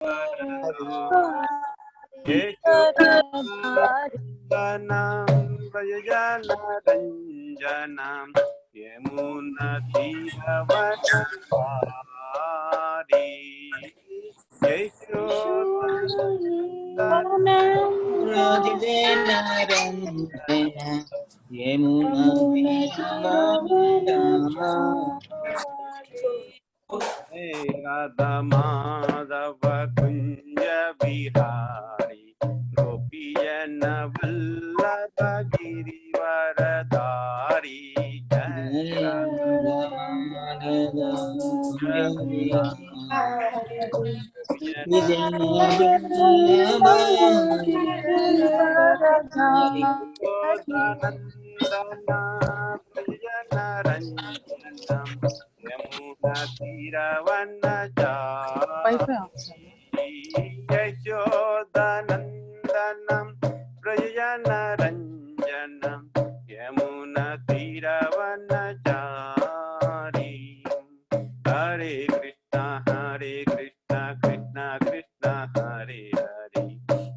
व्रजनरञ्जनं यमुनातीरवनचारी राधा माधव कुंज बिहारी गोपीजन वल्लभ गिरिवरधारी जय राधा नंदनम यमुना तीरवनचारी यशोदनंदनम व्रजनरंजनम यमुना तीरवनचारी हरे कृष्णा कृष्णा कृष्णा हरे हरे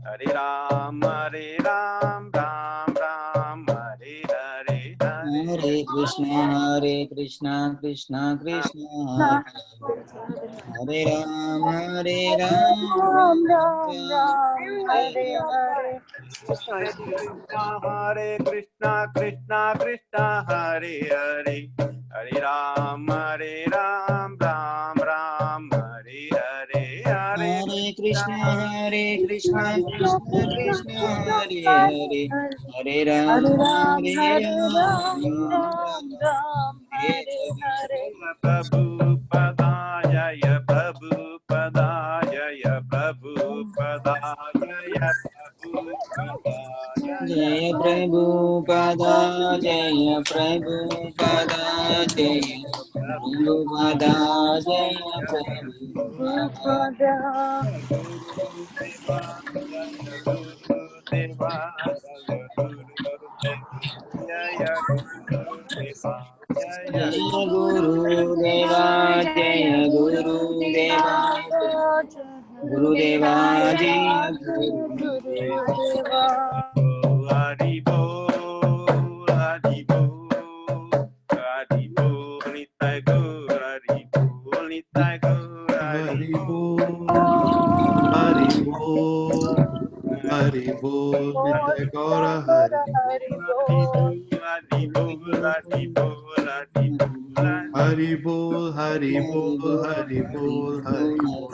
हरे राम राम राम हरे हरे हरे कृष्णा कृष्णा कृष्णा हरे राम राम हरे हरे हरे कृष्णा कृष्णा हरे हरे हरे राम राम राम हरे हरे हरे कृष्णा कृष्णा कृष्णा हरे हरे हरे राम राम हरे हरे प्रभु पदाय प्रभु पदाय प्रभु पदाय जय प्रभु पदा जय प्रभु पदा जय प्रभु पदा जय प्रभु पदा जय गुरुदेवा जय गुरुदेवा गुरुदेवा जय गुरुदेवा हरि बोल हरि बोल हरि बोल निताय गौर हरि बोल निताय गौर हरि बोल हरि बोल हरि बोल नित्य गौर हरि बोल हरि बोल हरि बोल हरि बोल हरि बोल हरि बोल हरि बोल हरि बोल।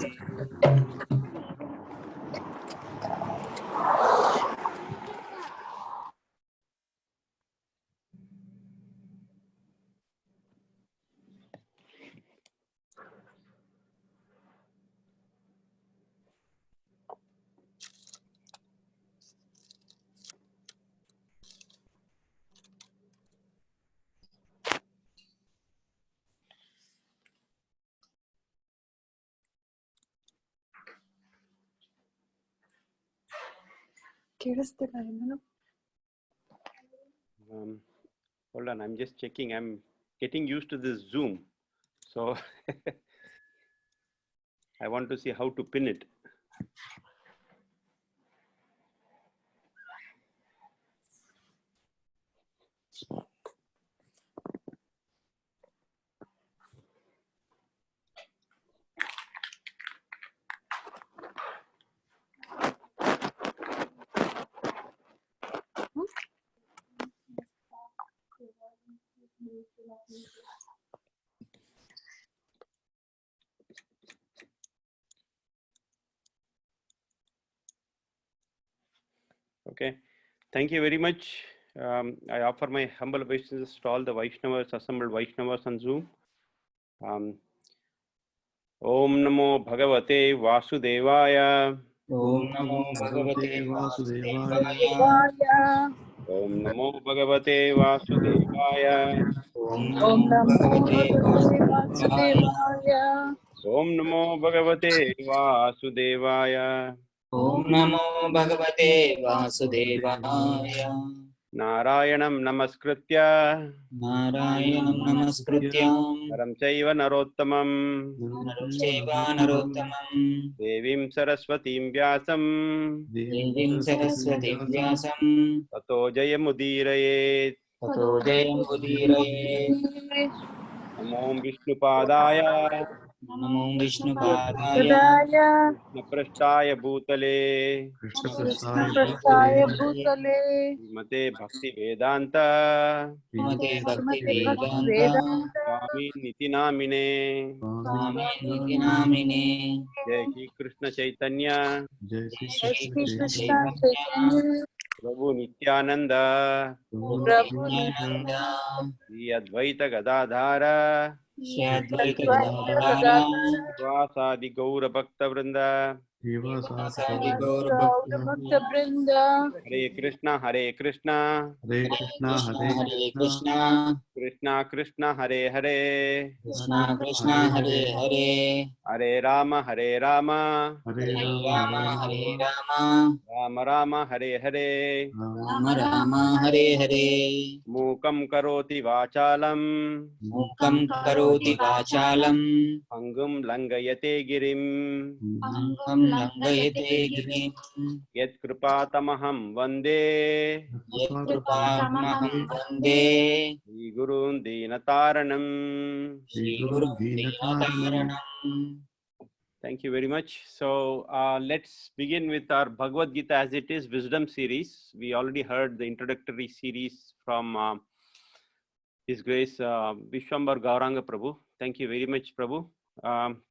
Hold on, I'm just checking. I'm getting used to this Zoom, so I want to see how to pin it. Okay, thank you very much. I offer my humble obeisances to all the Vaishnavas, assembled Vaishnavas on Zoom. Om Namo Bhagavate Vasudevaya. Om Namo Bhagavate Vasudevaya. Om Namo Bhagavate Vasudevaya. Om Namo Bhagavate Vasudevaya. Om Namo Bhagavate Vasudevaya. Om Namo Bhagavate Vasudevaya. Narayanam namaskritya Narayanam namaskrityam Naram chaiva narottamam Naram chaiva narottamam Devim saraswatim vyasam Devim saraswatim vyasam Tato jayamudirayet. Tato jayam udiraye. Namo Vishnupadaya Namo Vishnupadaya Padaya Krishnaprasthaya Bhutale Krishna Krishna Prasthaya Prasthaya Bhutale Bhutale Srimate Bhakti Vedanta Srimate Bhakti Srimati Bhakti Vedanta Vedanta Swami Niti Namine. Swami Niti Namine. Namine. Jai Shri Krishna Chaitanya Jai Shri Jai Jai Shri Krishna Shri Krishna Krishna Chaitanya Chaitanya Chaitanya Prabhu Nityananda Prabhu Prabhu Nityananda Sri Advaita Gadadhara Shri Nityananda Advaita Advaita Gadadhara Gadadhara Vasadi Gaura Bhakta Vrinda. Devasati Sadi Gaur Gaura Bhakta. Bhakta Vrinda Hare Krishna Hare Krishna Hare Hare Krishna Krishna, Hare Hare Krishna Krishna, Krishna Krishna Hare Hare Krishna Krishna Krishna, Hare Hare Hare Hare, Hare Rama Hare Rama Hare Hare Rama Rama, Hare Hare Rama Rama, Rama Rama Hare Hare Rama Rama, Hare Hare. Mukam karoti vachalam Mukam karoti vachalam, Angum langayate girim Angam langayate girim, Yat kripatamaham vande Yat krupamaham vande, Shri Gurun Dinataranam. Shri Shri Guru Guru Dinataranam. Dinataranam. Thank you very much. So let's begin with our Bhagavad Gita as it is wisdom series. We already heard the introductory series from His Grace Vishwambar Gauranga Prabhu. Thank you very much, Prabhu.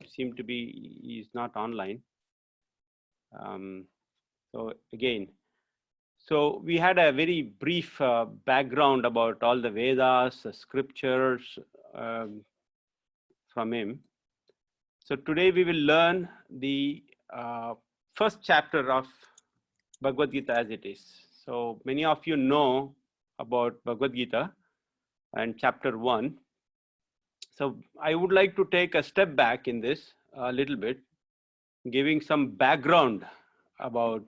Seem to be he's not online. So again, so we had a very brief background about all the Vedas, the scriptures from him. So today we will learn the first chapter of Bhagavad Gita as it is. So many of you know about Bhagavad Gita and chapter 1. So I would like to take a step back in this a little bit, giving some background about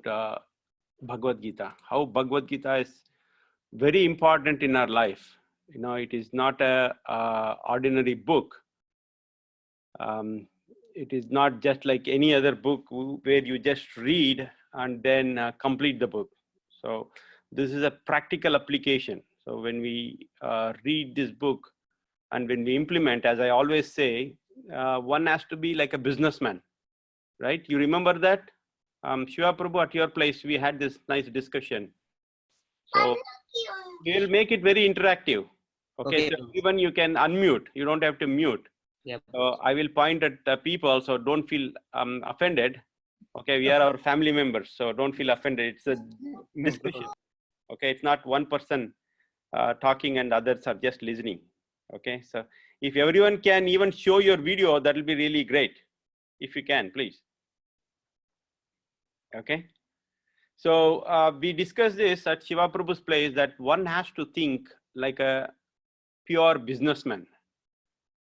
Bhagavad Gita, how Bhagavad Gita is very important in our life. You know, it is not a ordinary book. It is not just like any other book where you just read and then complete the book. So this is a practical application. So when we read this book and when we implement, as I always say, one has to be like a businessman, right? You remember that? Shiva Prabhu, at your place, we had this nice discussion. So we will make it very interactive. Okay, so everyone you can unmute. You don't have to mute. Yep. So I will point at people, so don't feel offended. Okay, we are our family members, so don't feel offended. It's a discussion. Okay, it's not one person talking and others are just listening. Okay, so if everyone can even show your video, that will be really great. If you can, please. Okay. So we discussed this at Shiva Prabhu's place that one has to think like a pure businessman,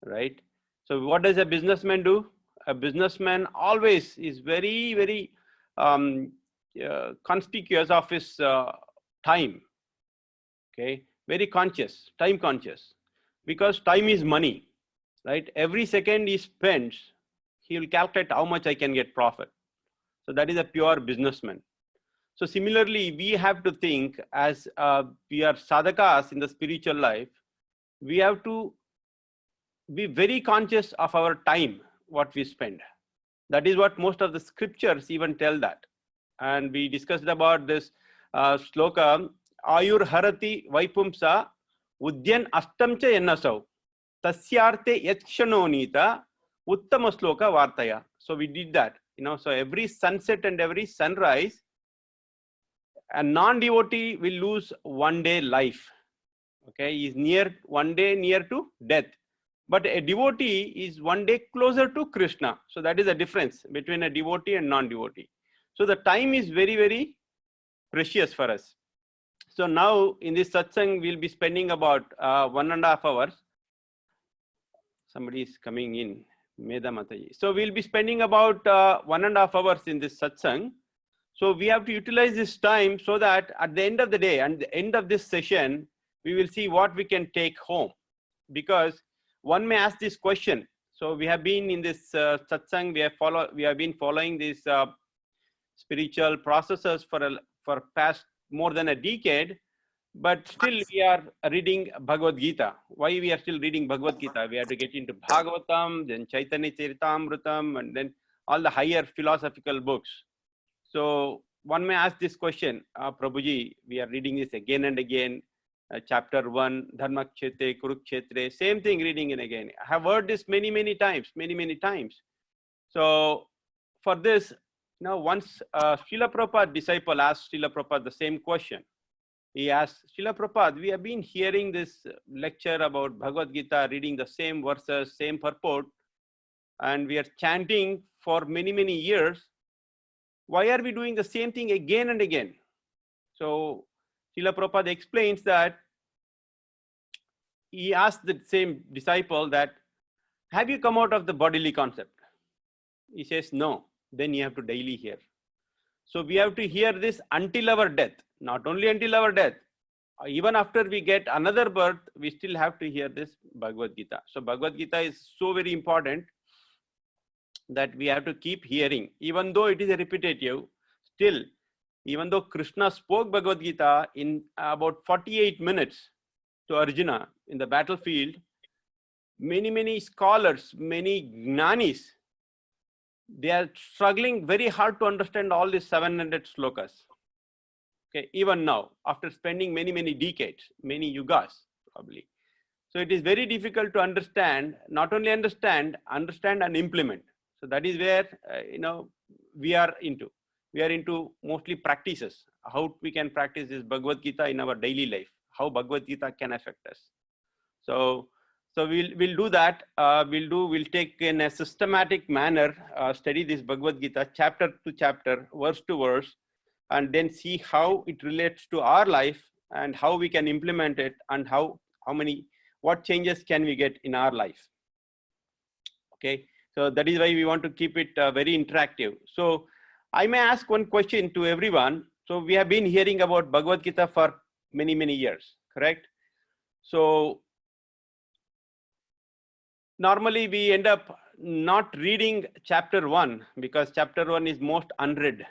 right? So what does a businessman do? A businessman always is very, very conspicuous of his time, okay? Very conscious, time conscious, because time is money, right? Every second he spends, he will calculate how much I can get profit. So that is a pure businessman. So similarly, we have to think as we are sadhakas in the spiritual life, we have to be very conscious of our time, what we spend. That is what most of the scriptures even tell that. And we discussed about this sloka, Ayur Harati Vaipumsa Udyan Astamcha Yennasau Tasyarte Yakshanonita Uttama Sloka Vartaya. So we did that. You know, so every sunset and every sunrise, a non-devotee will lose one day life. Okay, he is near one day near to death, but a devotee is one day closer to Krishna. So that is the difference between a devotee and non-devotee. So the time is very, very precious for us. So now in this satsang, we'll be spending about 1.5 hours. Somebody is coming in, Meda Mataji. So we'll be spending about 1.5 hours in this satsang. So we have to utilize this time so that at the end of the day and the end of this session, we will see what we can take home. Because one may ask this question. So we have been in this satsang, we have been following these spiritual processes for past more than a decade, but still we are reading Bhagavad Gita. Why we are still reading Bhagavad Gita? We have to get into Bhagavatam, then Chaitanya Charitamrita, and then all the higher philosophical books. So one may ask this question, Prabhuji, we are reading this again and again, chapter 1, Dharmakshetre, Kurukshetre, same thing reading and again. I have heard this many times. So for this, now once Srila Prabhupada disciple asked Srila Prabhupada the same question. He asked, Srila Prabhupada, we have been hearing this lecture about Bhagavad Gita, reading the same verses, same purport, and we are chanting for many years. Why are we doing the same thing again and again? So Srila Prabhupada explains that he asked the same disciple that, have you come out of the bodily concept? He says, no. Then you have to daily hear. So we have to hear this until our death, not only until our death. Even after we get another birth, we still have to hear this Bhagavad Gita. So Bhagavad Gita is so very important that we have to keep hearing. Even though it is repetitive, still, even though Krishna spoke Bhagavad Gita in about 48 minutes to Arjuna in the battlefield, many scholars, many jnanis, they are struggling very hard to understand all these 700 slokas. Okay, even now, after spending many decades, many yugas probably. So it is very difficult to understand, not only understand and implement. So that is where, we are into. We are into mostly practices, how we can practice this Bhagavad Gita in our daily life, how Bhagavad Gita can affect us. So we'll do that. We'll take in a systematic manner, study this Bhagavad Gita chapter to chapter, verse to verse, and then see how it relates to our life and how we can implement it and what changes can we get in our life. Okay, so that is why we want to keep it very interactive. So I may ask one question to everyone. So we have been hearing about Bhagavad Gita for many years, correct? So normally we end up not reading chapter 1 because chapter 1 is most unread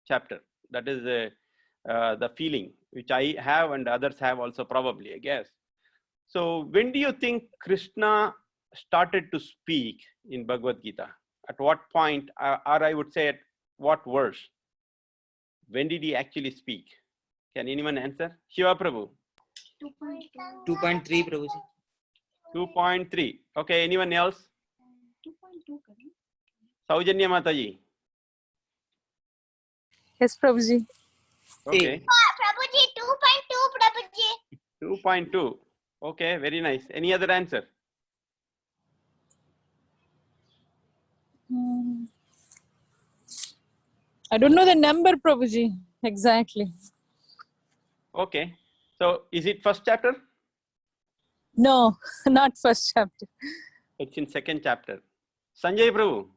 chapter. That is the feeling which I have and others have also probably, I guess. So when do you think Krishna started to speak in Bhagavad Gita? At what point, or I would say at what verse? When did he actually speak? Can anyone answer? Shiva Prabhu. 2.3 Prabhuji. 2.3. Okay, anyone else? 2.2. Saujanya Mataji. Yes, Prabhuji. Okay. Prabhuji, 2.2, Prabhuji. 2.2. Okay, very nice. Any other answer? I don't know the number, Prabhuji, exactly. Okay. So is it first chapter? No, not first chapter. It's in second chapter. Sanjay Prabhu.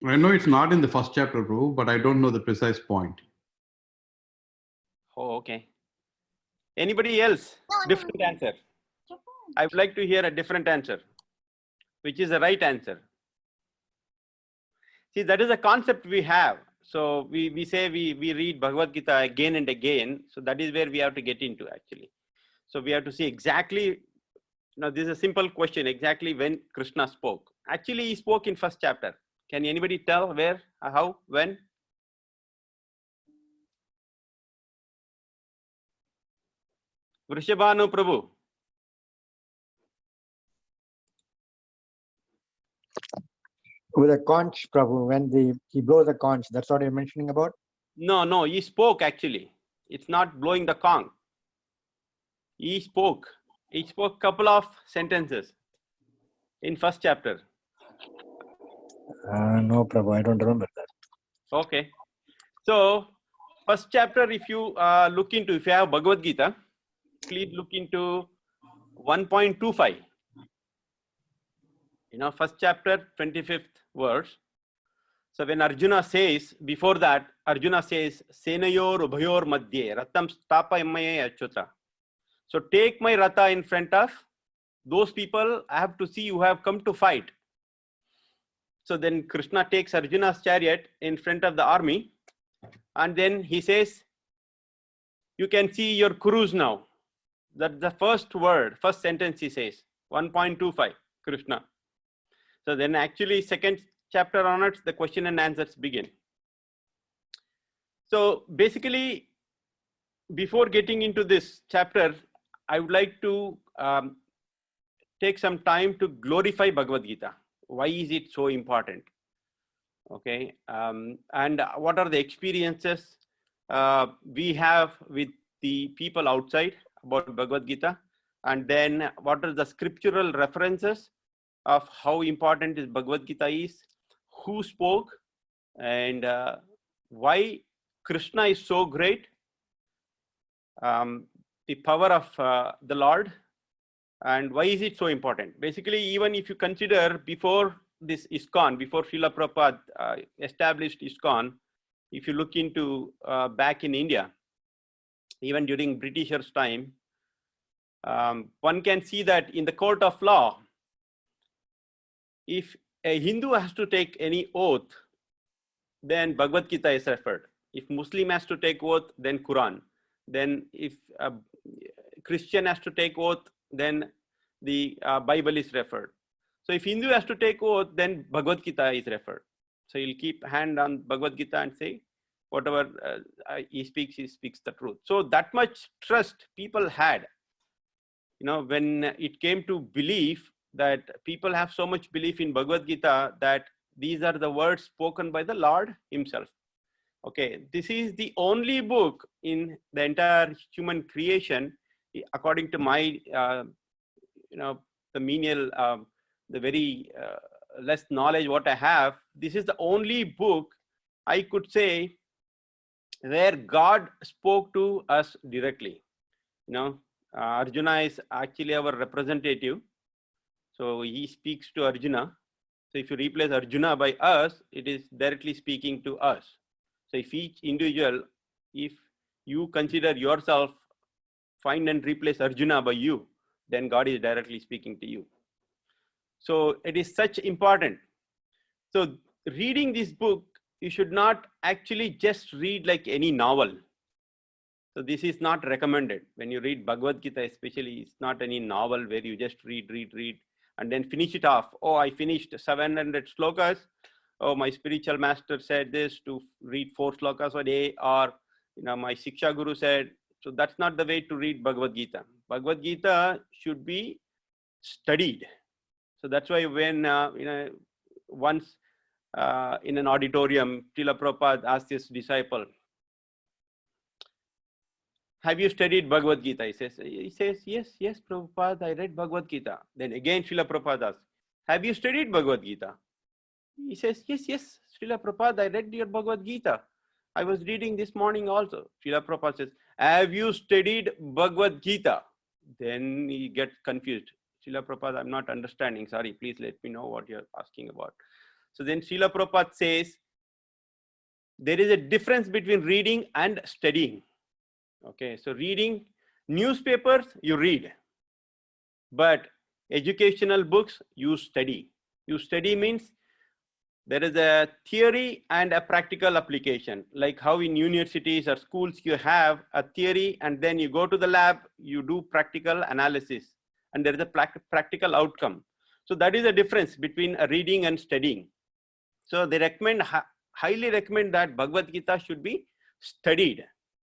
I know it's not in the first chapter, bro, but I don't know the precise point. Oh, okay. Anybody else? No. Different answer. I would like to hear a different answer. Which is the right answer? See, that is a concept we have. So we say we read Bhagavad Gita again and again. So that is where we have to get into actually. So we have to see exactly, this is a simple question, exactly when Krishna spoke. Actually, he spoke in first chapter. Can anybody tell where, how, when? Vrishabhanu Prabhu. With a conch, Prabhu, when he blows the conch, that's what you're mentioning about? No, he spoke actually. It's not blowing the conch. He spoke couple of sentences in first chapter. No, Prabhu, I don't remember that. Okay. So first chapter, if you if you have Bhagavad Gita, please look into 1.25. First chapter, 25th verse. So when Arjuna says, before that, Arjuna says, Senayor Ubhayor Madhye, Ratam Stapa Emmaya Achyuta. So take my Ratha in front of those people I have to see who have come to fight. So then Krishna takes Arjuna's chariot in front of the army, and then he says, you can see your Kurus now. That's the first word, first sentence he says, 1.25, Krishna. So then actually second chapter onwards, the question and answers begin. So basically, before getting into this chapter, I would like to take some time to glorify Bhagavad Gita. Why is it so important? Okay, and what are the experiences we have with the people outside about Bhagavad Gita? And then what are the scriptural references of how important is Bhagavad Gita is, who spoke, and why Krishna is so great, the power of the Lord, and why is it so important? Basically, even if you consider before this ISKCON, before Srila Prabhupada established ISKCON, if you look into back in India, even during Britishers' time, one can see that in the court of law, if a Hindu has to take any oath, then Bhagavad Gita is referred. If Muslim has to take oath, then Quran. Then if a Christian has to take oath, then the Bible is referred. So if Hindu has to take oath, then Bhagavad Gita is referred. So he'll keep hand on Bhagavad Gita and say, whatever he speaks the truth. So that much trust people had. You know, when it came to belief, that people have so much belief in Bhagavad Gita that these are the words spoken by the Lord himself. Okay, this is the only book in the entire human creation, according to my, the menial, the very less knowledge what I have. This is the only book I could say where God spoke to us directly. You know, Arjuna is actually our representative. So he speaks to Arjuna. So if you replace Arjuna by us, it is directly speaking to us. So if each individual, if you consider yourself, find and replace Arjuna by you, then God is directly speaking to you. So it is such important. So reading this book, you should not actually just read like any novel. So this is not recommended. When you read Bhagavad Gita especially, it's not any novel where you just read, and then finish it off. Oh, I finished 700 slokas. Oh, my spiritual master said this, to read 4 slokas a day, or my Siksha Guru said. So that's not the way to read Bhagavad Gita. Bhagavad Gita should be studied. So that's why when once in an auditorium, Srila Prabhupada asked his disciple, have you studied Bhagavad Gita? He says, yes, Prabhupada, I read Bhagavad Gita. Then again, Srila Prabhupada asks, have you studied Bhagavad Gita? He says, yes, Srila Prabhupada, I read your Bhagavad Gita. I was reading this morning also. Srila Prabhupada says, have you studied Bhagavad Gita? Then he gets confused. Srila Prabhupada, I'm not understanding. Sorry, please let me know what you're asking about. So then Srila Prabhupada says, there is a difference between reading and studying. Okay, so reading newspapers, you read. But educational books, you study. You study means there is a theory and a practical application. Like how in universities or schools you have a theory and then you go to the lab, you do practical analysis, and there is a practical outcome. So that is the difference between reading and studying. So they highly recommend that Bhagavad Gita should be studied.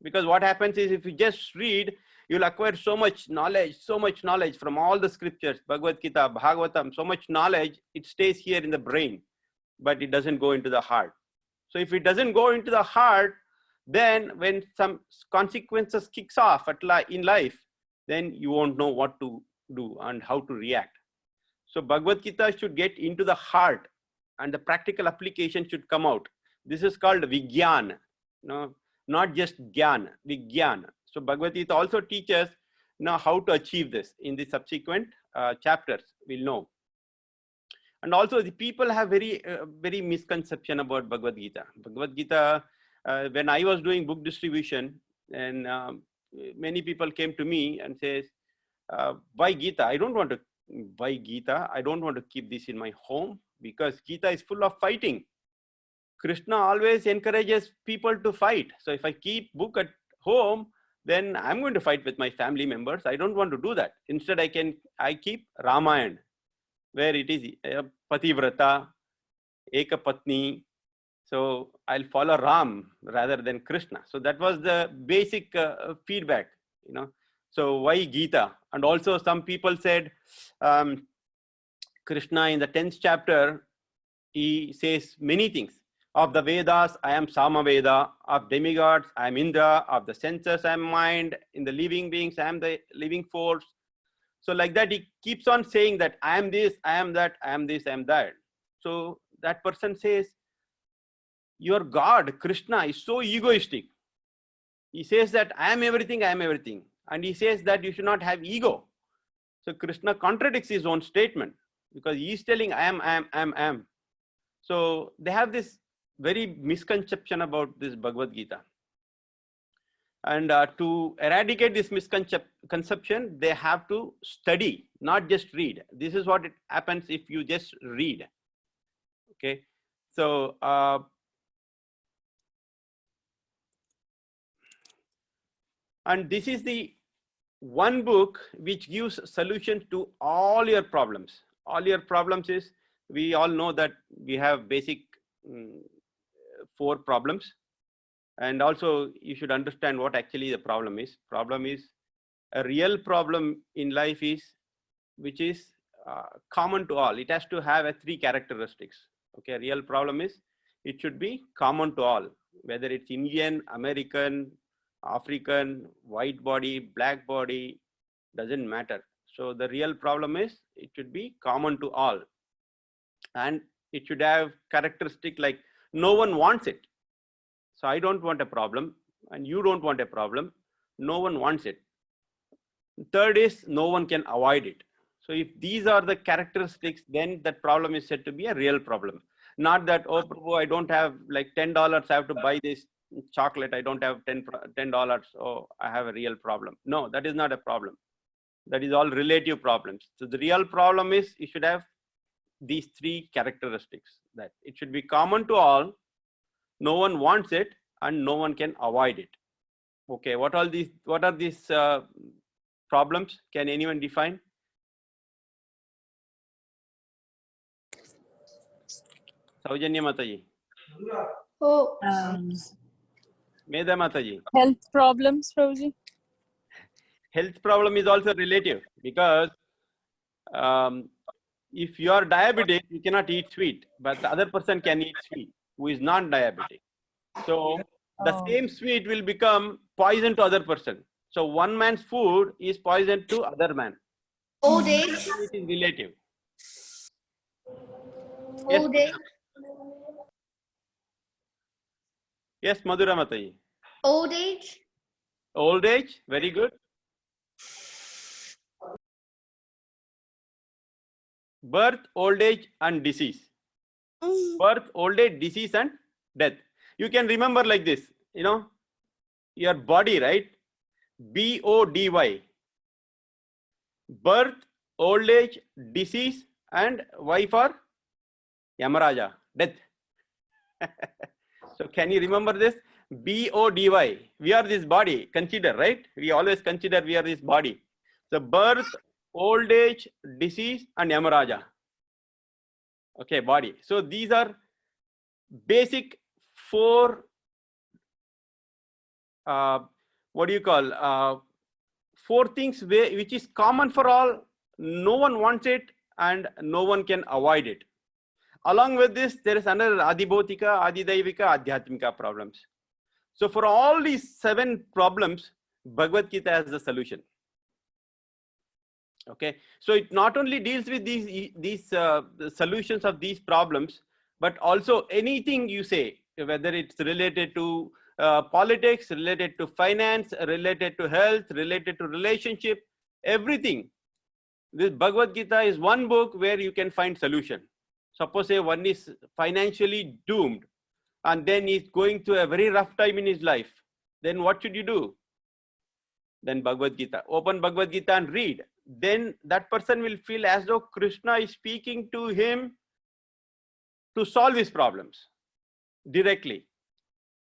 Because what happens is, if you just read, you'll acquire so much knowledge from all the scriptures, Bhagavad Gita, Bhagavatam, so much knowledge, it stays here in the brain, but it doesn't go into the heart. So if it doesn't go into the heart, then when some consequences kicks off in life, then you won't know what to do and how to react. So Bhagavad Gita should get into the heart and the practical application should come out. This is called Vigyan. Not just Gyan, Vigyan. So Bhagavad Gita also teaches how to achieve this. In the subsequent chapters, we'll know. And also the people have very misconception about Bhagavad Gita. Bhagavad Gita, when I was doing book distribution, and many people came to me and says, buy Gita. I don't want to buy Gita. I don't want to keep this in my home because Gita is full of fighting. Krishna always encourages people to fight. So if I keep book at home, then I'm going to fight with my family members. I don't want to do that. Instead, I keep Ramayana, where it is Pativrata, Ekapatni. So I'll follow Ram rather than Krishna. So that was the basic feedback, you know. So why Gita? And also some people said, Krishna in the 10th chapter, he says many things. Of the Vedas, I am Samaveda. Of demigods, I am Indra. Of the senses, I am mind. In the living beings, I am the living force. So like that, he keeps on saying that I am this, I am that, I am this, I am that. So that person says, your God, Krishna, is so egoistic. He says that I am everything, I am everything. And he says that you should not have ego. So Krishna contradicts his own statement because he is telling I am. So they have this very misconception about this Bhagavad Gita. And to eradicate this misconception, they have to study, not just read. This is what it happens if you just read. Okay, so and this is the one book which gives solution to all your problems. All your problems is, we all know that we have basic 4 problems. And also you should understand what actually the problem is. Problem is, a real problem in life is, which is common to all. It has to have 3 characteristics. Okay, a real problem is, it should be common to all, whether it's Indian, American, African, white body, black body, doesn't matter. So the real problem is, it should be common to all. And it should have characteristic like no one wants it. So I don't want a problem and you don't want a problem. No one wants it. Third is, no one can avoid it. So if these are the characteristics, then that problem is said to be a real problem. Not that, oh, Prabhu, I don't have like $10, I have to buy this chocolate. I don't have $10. Oh, I have a real problem. No, that is not a problem. That is all relative problems. So the real problem is, you should have these 3 characteristics, that it should be common to all, no one wants it, and no one can avoid it. Okay, what are these problems? Can anyone define? Saujanya Mataji. Oh, Medha Mataji. Health problems, Prabhuji? Health problem is also relative, because if you are diabetic, you cannot eat sweet, but the other person can eat sweet who is non-diabetic. So the same sweet will become poison to other person. So one man's food is poison to other man. old age, It is relative. old age, Yes, Madhura Mataji. old age, Old age, very good. Birth, old age, and disease. Birth, old age, disease, and death. You can remember like this, you know, your body, right? BODY. Birth, old age, disease, and Y for Yamaraja, death. So can you remember this? BODY. We are this body, consider, right? We always consider we are this body. So birth, old age, disease, and Yamaraja. Okay, body. So these are basic 4, what do you call, 4 things which is common for all, no one wants it, and no one can avoid it. Along with this, there is another Adibhotika, Adidaivika, Adhyatmika problems. So for all these 7 problems, Bhagavad Gita has the solution. Okay, so it not only deals with these the solutions of these problems, but also anything you say, whether it's related to politics, related to finance, related to health, related to relationship, everything. This Bhagavad Gita is one book where you can find solution. Suppose say one is financially doomed and then he's going through a very rough time in his life. Then what should you do? Then Bhagavad Gita. Open Bhagavad Gita and read. Then that person will feel as though Krishna is speaking to him to solve his problems directly.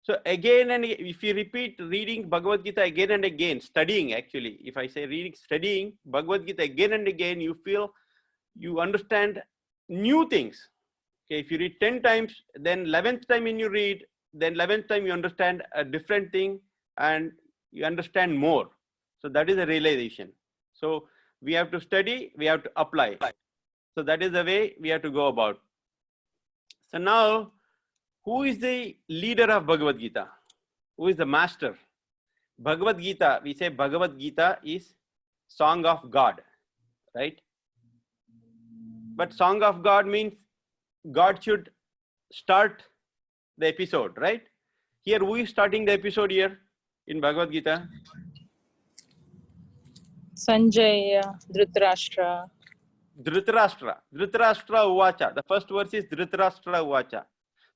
So again, and if you repeat reading Bhagavad Gita again and again, studying actually, if I say reading, studying Bhagavad Gita again and again, you feel, you understand new things. Okay, if you read 10 times, then 11th time when you read, then 11th time you understand a different thing and you understand more. So that is a realization. So we have to study, we have to apply. So that is the way we have to go about. So now, who is the leader of Bhagavad Gita? Who is the master? Bhagavad Gita, we say Bhagavad Gita is song of God, right? But song of God means God should start the episode, right? Here, who is starting the episode here in Bhagavad Gita? Sanjay, Dhritarashtra. Dhritarashtra. Dhritarashtra Uvacha. The first verse is Dhritarashtra Uvacha.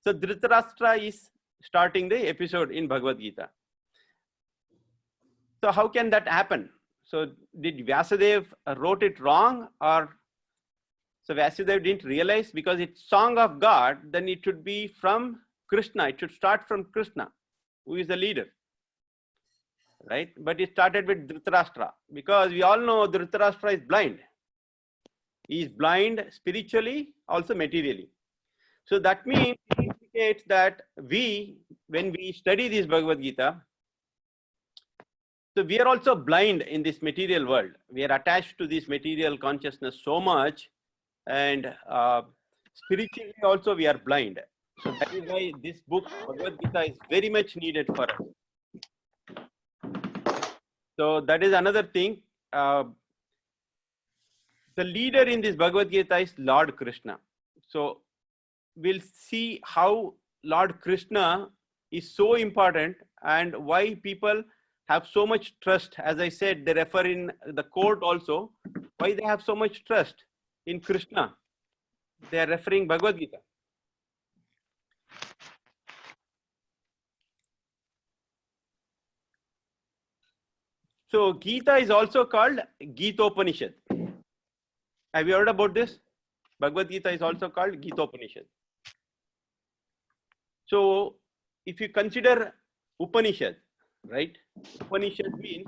So Dhritarashtra is starting the episode in Bhagavad Gita. So how can that happen? So did Vyasadeva wrote it wrong, or so Vyasadeva didn't realize because it's song of God, then it should be from Krishna. It should start from Krishna, who is the leader, right? But it started with Dhritarashtra because we all know Dhritarashtra is blind. He is blind spiritually, also materially. So that means it indicates that we, when we study this Bhagavad Gita, so we are also blind in this material world. We are attached to this material consciousness so much, and spiritually also we are blind. So that is why this book, Bhagavad Gita, is very much needed for us. So that is another thing. The leader in this Bhagavad Gita is Lord Krishna. So we'll see how Lord Krishna is so important and why people have so much trust. As I said, they refer in the court also, why they have so much trust in Krishna. They are referring Bhagavad Gita. So Gita is also called Gitopanishad. Have you heard about this? Bhagavad Gita is also called Gitopanishad. So if you consider Upanishad, right? Upanishad means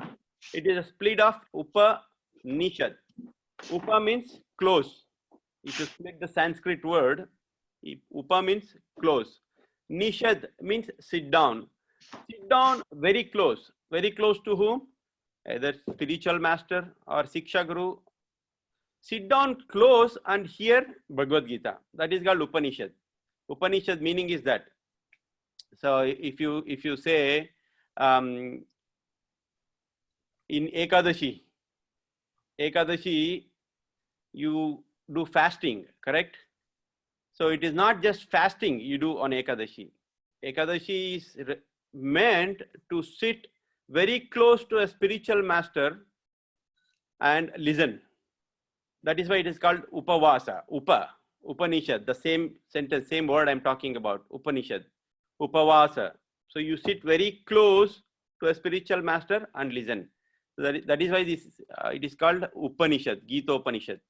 it is a split of Upanishad. Upa means close. If you split the Sanskrit word, Upa means close. Nishad means sit down. Sit down very close. Very close to whom? Either spiritual master or Siksha Guru. Sit down close and hear Bhagavad Gita. That is called Upanishad. Upanishad meaning is that. So if you say in Ekadashi, you do fasting, correct? So it is not just fasting you do on Ekadashi. Ekadashi is meant to sit very close to a spiritual master and listen. That is why it is called Upavasa. Upanishad, the same sentence, same word I'm talking about, Upanishad. Upavasa. So you sit very close to a spiritual master and listen. So that is why it is called Upanishad, Gita Upanishad.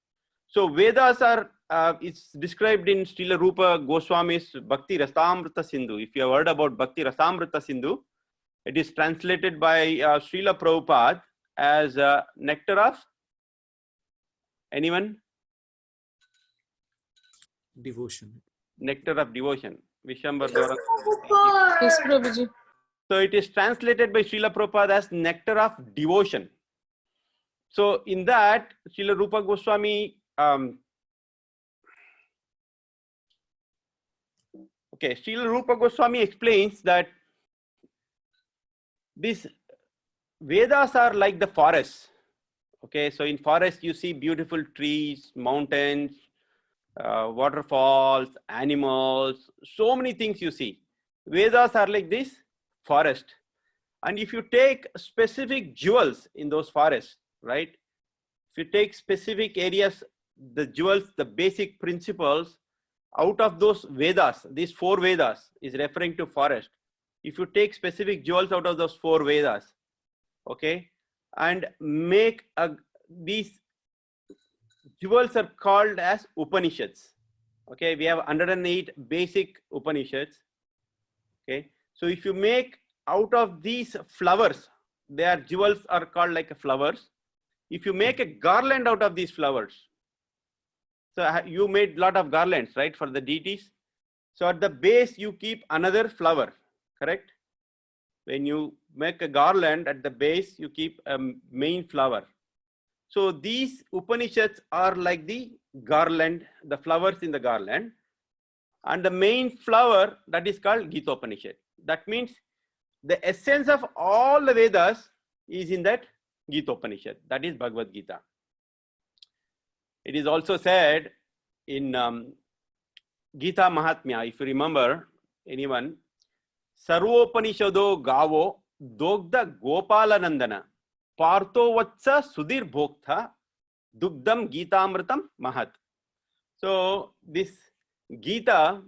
So Vedas are, it's described in Srila Rupa Goswami's Bhakti Rasamrita Sindhu. If you have heard about Bhakti Rasamrita Sindhu, it is translated by Srila Prabhupada as nectar of, anyone? Devotion. Nectar of devotion. Vishwambar Gauranga. Yes, Prabhuji. So it is translated by Srila Prabhupada as nectar of devotion. So in that, Srila Rupa Goswami, Srila Rupa Goswami explains that these Vedas are like the forests. Okay, so in forest you see beautiful trees, mountains, waterfalls, animals, so many things you see. Vedas are like this forest. And if you take specific jewels in those forests, right? If you take specific areas, the jewels, the basic principles, out of those Vedas, these 4 Vedas is referring to forest. If you take specific jewels out of those 4 Vedas, okay, and make these jewels are called as Upanishads. Okay, we have 108 basic Upanishads. Okay, so if you make out of these flowers, their jewels are called like flowers. If you make a garland out of these flowers, so you made a lot of garlands, right, for the deities. So at the base you keep another flower, correct? When you make a garland, at the base you keep a main flower. So these Upanishads are like the garland, the flowers in the garland, and the main flower, that is called Gita Upanishad. That means the essence of all the Vedas is in that Gita Upanishad, that is Bhagavad Gita. It is also said in Gita Mahatmya, if you remember, anyone, Sarvopanishado Gavo Dogda Gopalanandana Partho Vatsa Sudhir Bhoktha Dugdam Gitamritam Mahat. So this Gita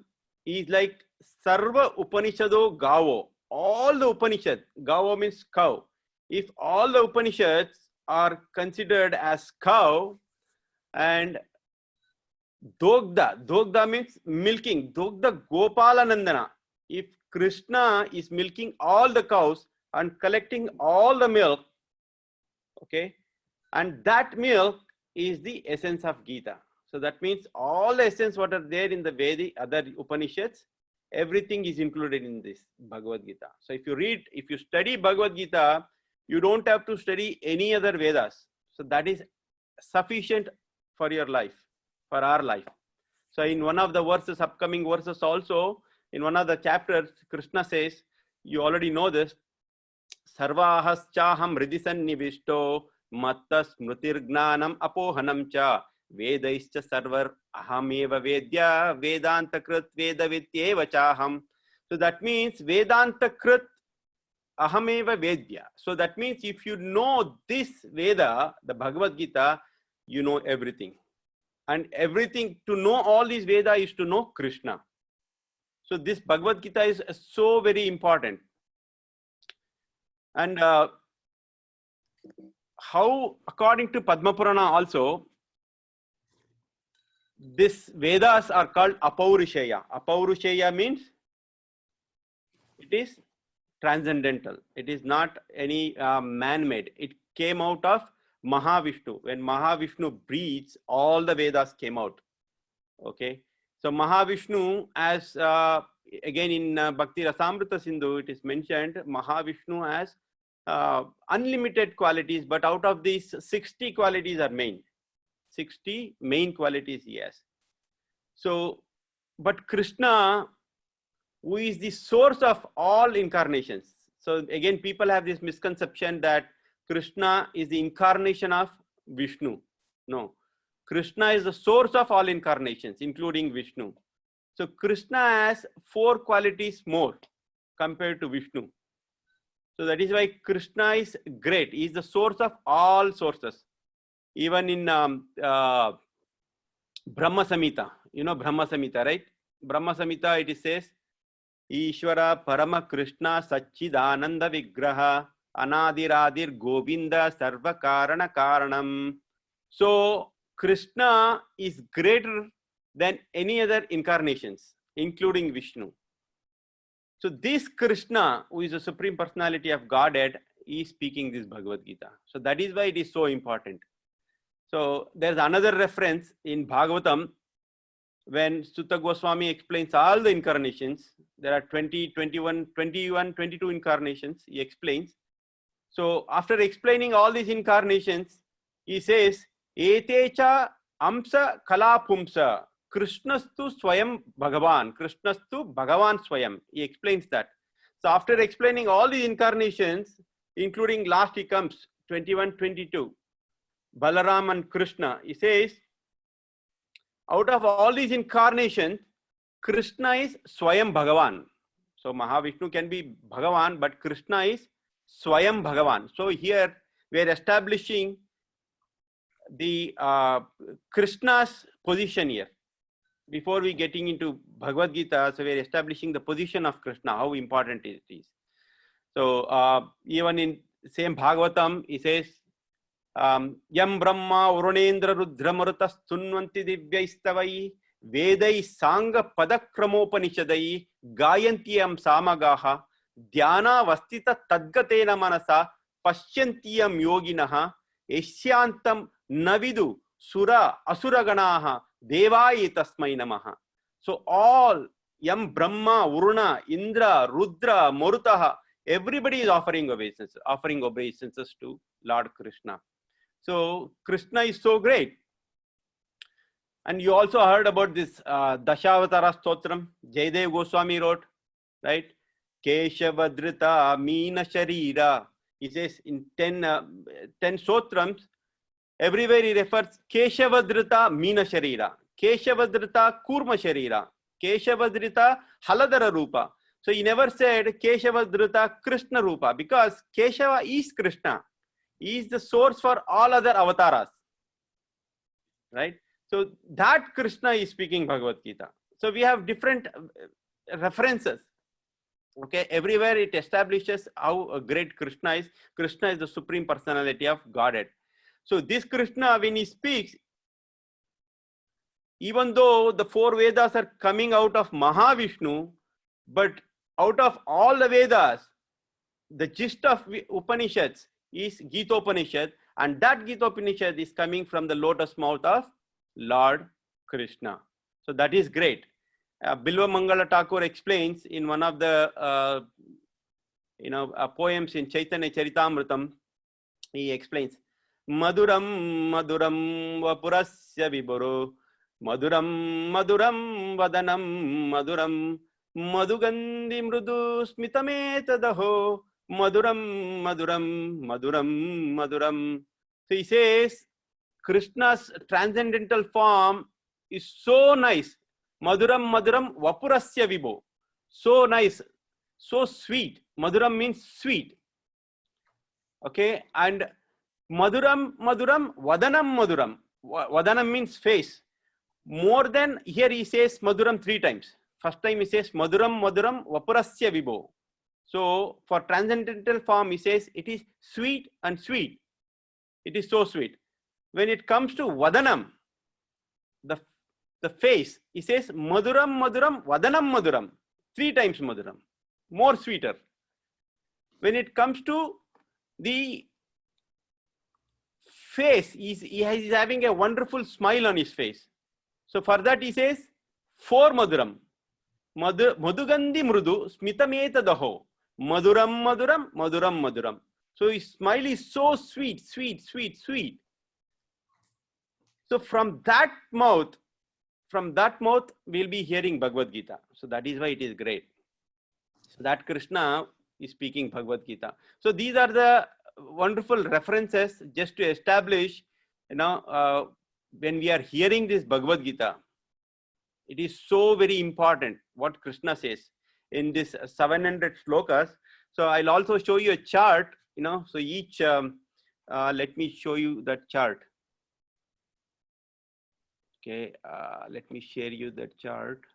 is like Sarva Upanishado Gavo. All the Upanishad, Gavo means cow. If all the Upanishads are considered as cow, and Dogda means milking, Dogda Gopalanandana. If Krishna is milking all the cows and collecting all the milk, okay, and that milk is the essence of Gita. So that means all the essence what are there in the Vedic, other Upanishads, everything is included in this Bhagavad Gita. So if you study Bhagavad Gita, you don't have to study any other Vedas. So that is sufficient for your life, for our life. So in one of the verses, upcoming verses also, in one of the chapters, Krishna says, you already know this, Sarvahaschaham Ridisan Nivishto Matta Smritir Gnanam Apohanam Cha Vedaischa Sarvar Ahameva Vedya Vedanta Krit Vedavityeva Chaham. So that means Vedanta Krit Ahameva Vedya. So that means if you know this Veda, the Bhagavad Gita, you know everything. And everything, to know all these Veda is to know Krishna. So this Bhagavad Gita is so very important. And how, according to Padma Purana also, these Vedas are called Apaurusheya. Apaurusheya means it is transcendental. It is not any man-made. It came out of Mahavishnu. When Mahavishnu breathes, all the Vedas came out. Okay. So Mahavishnu, as again in Bhakti Rasamrita Sindhu, it is mentioned Mahavishnu has unlimited qualities, but out of these 60 qualities are main. 60 main qualities he has. So, but Krishna, who is the source of all incarnations. So again, people have this misconception that Krishna is the incarnation of Vishnu. No, Krishna is the source of all incarnations, including Vishnu. So Krishna has 4 qualities more compared to Vishnu. So that is why Krishna is great. He is the source of all sources. Even in Brahma Samhita, you know Brahma Samhita, right? Brahma Samhita, it says, Ishvara Parama Krishna Satchidananda Vigraha Anadiradir Govinda Sarva Karana Karanam. So Krishna is greater than any other incarnations, including Vishnu. So this Krishna, who is the Supreme Personality of Godhead, is speaking this Bhagavad Gita. So that is why it is so important. So there's another reference in Bhagavatam when Sutta Goswami explains all the incarnations. There are 22 incarnations he explains. So after explaining all these incarnations, he says, Etecha Amsa Kalapumsa Krishnastu Swayam Bhagavan. Krishnastu Bhagavan Swayam. He explains that. So after explaining all these incarnations, including last he comes, 21, 22, Balaram and Krishna, he says, out of all these incarnations, Krishna is Swayam Bhagavan. So Mahavishnu can be Bhagavan, but Krishna is Swayam Bhagavan. So here we are establishing the Krishna's position here. before we getting into Bhagavad Gita, so we are establishing the position of Krishna, how important it is. So even in same Bhagavatam, he says, Yam Brahma Urunendra Rudra Marutas Tunvanti Divyaishtavai Vedai Sanga Padakramopanishadai Gayantiyam Samagaha Dhyana Vastita Tadgatena Manasa Pashyantiyam Yoginaha Esyantam Navidu Sura Asuraganaha Devai Tasmai Namaha. So all Yam Brahma, Uruna, Indra, Rudra, Marutaha, everybody is offering obeisances to Lord Krishna. So Krishna is so great. And you also heard about this Dashavatara Stotram, Jaydev Goswami wrote, right? Keshavadrita Meena Sharira. He says in 10 Stotrams, everywhere he refers Keshavadrita Meena Sharira, Keshavadrita Kurma Sharira, Keshavadrita Haladara Rupa. So he never said Keshavadrita Krishna Rupa, because Keshava is Krishna. He is the source for all other avatars, right? So that Krishna is speaking Bhagavad Gita. So we have different references. Okay, everywhere it establishes how great Krishna is. Krishna is the supreme personality of Godhead. So this Krishna, when he speaks, even though the 4 Vedas are coming out of Mahavishnu, but out of all the Vedas, the gist of Upanishads is Gita Upanishad, and that Gita Upanishad is coming from the lotus mouth of Lord Krishna. So that is great. Bilva Mangala Thakur explains in one of the poems in Chaitanya Charitamrtam. He explains, Maduram Maduram Vapurasya Vibhuru Maduram Maduram Vadanam Maduram Madhugandhi Mrudu Smitametadaho Maduram Maduram Maduram Maduram. So he says Krishna's transcendental form is so nice. Maduram Maduram Vapurasya Vibho. So nice, so sweet. Maduram means sweet. Okay, and Maduram Maduram Vadanam Maduram. Vadanam means face. More than, here he says Maduram 3 times. First time he says Maduram Maduram Vapurasya Vibho. So for transcendental form he says it is sweet and sweet. It is so sweet. When it comes to Vadanam, the face, he says Maduram Maduram Vadanam Maduram. 3 times Maduram. More sweeter. When it comes to the face, he is having a wonderful smile on his face. So for that he says 4 Maduram. Madhugandhi Mrudu Smitameta Daho. Maduram Maduram Maduram Maduram. So his smile is so sweet, sweet, sweet, sweet. So from that mouth we'll be hearing Bhagavad Gita. So that is why it is great. So that Krishna is speaking Bhagavad Gita. So these are the wonderful references just to establish, when we are hearing this Bhagavad Gita, it is so very important what Krishna says in this 700 slokas. So I'll also show you a chart, so each, let me show you that chart. Okay, let me share you that chart.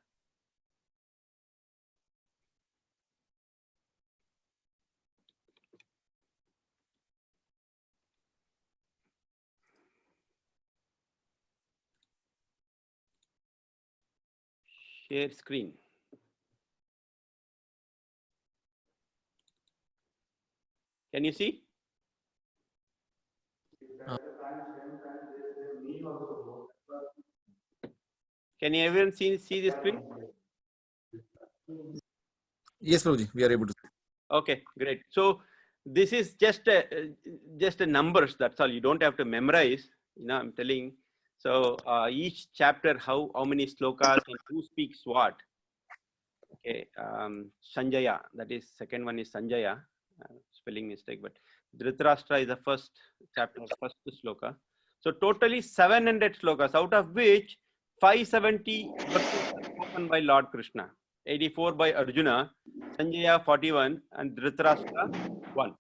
Share screen. Can you see? Can everyone see the screen? Yes, Prabhuji, we are able to. Okay, great. So this is just a numbers. That's all. You don't have to memorize. I'm telling. So each chapter, how many slokas and who speaks what. Okay, Sanjaya. That is second one is Sanjaya. Spelling mistake, but Dhritarashtra is the first chapter, first sloka. So totally 700 slokas, out of which 570 are spoken by Lord Krishna, 84 by Arjuna, Sanjaya 41, and Dhritarashtra 1.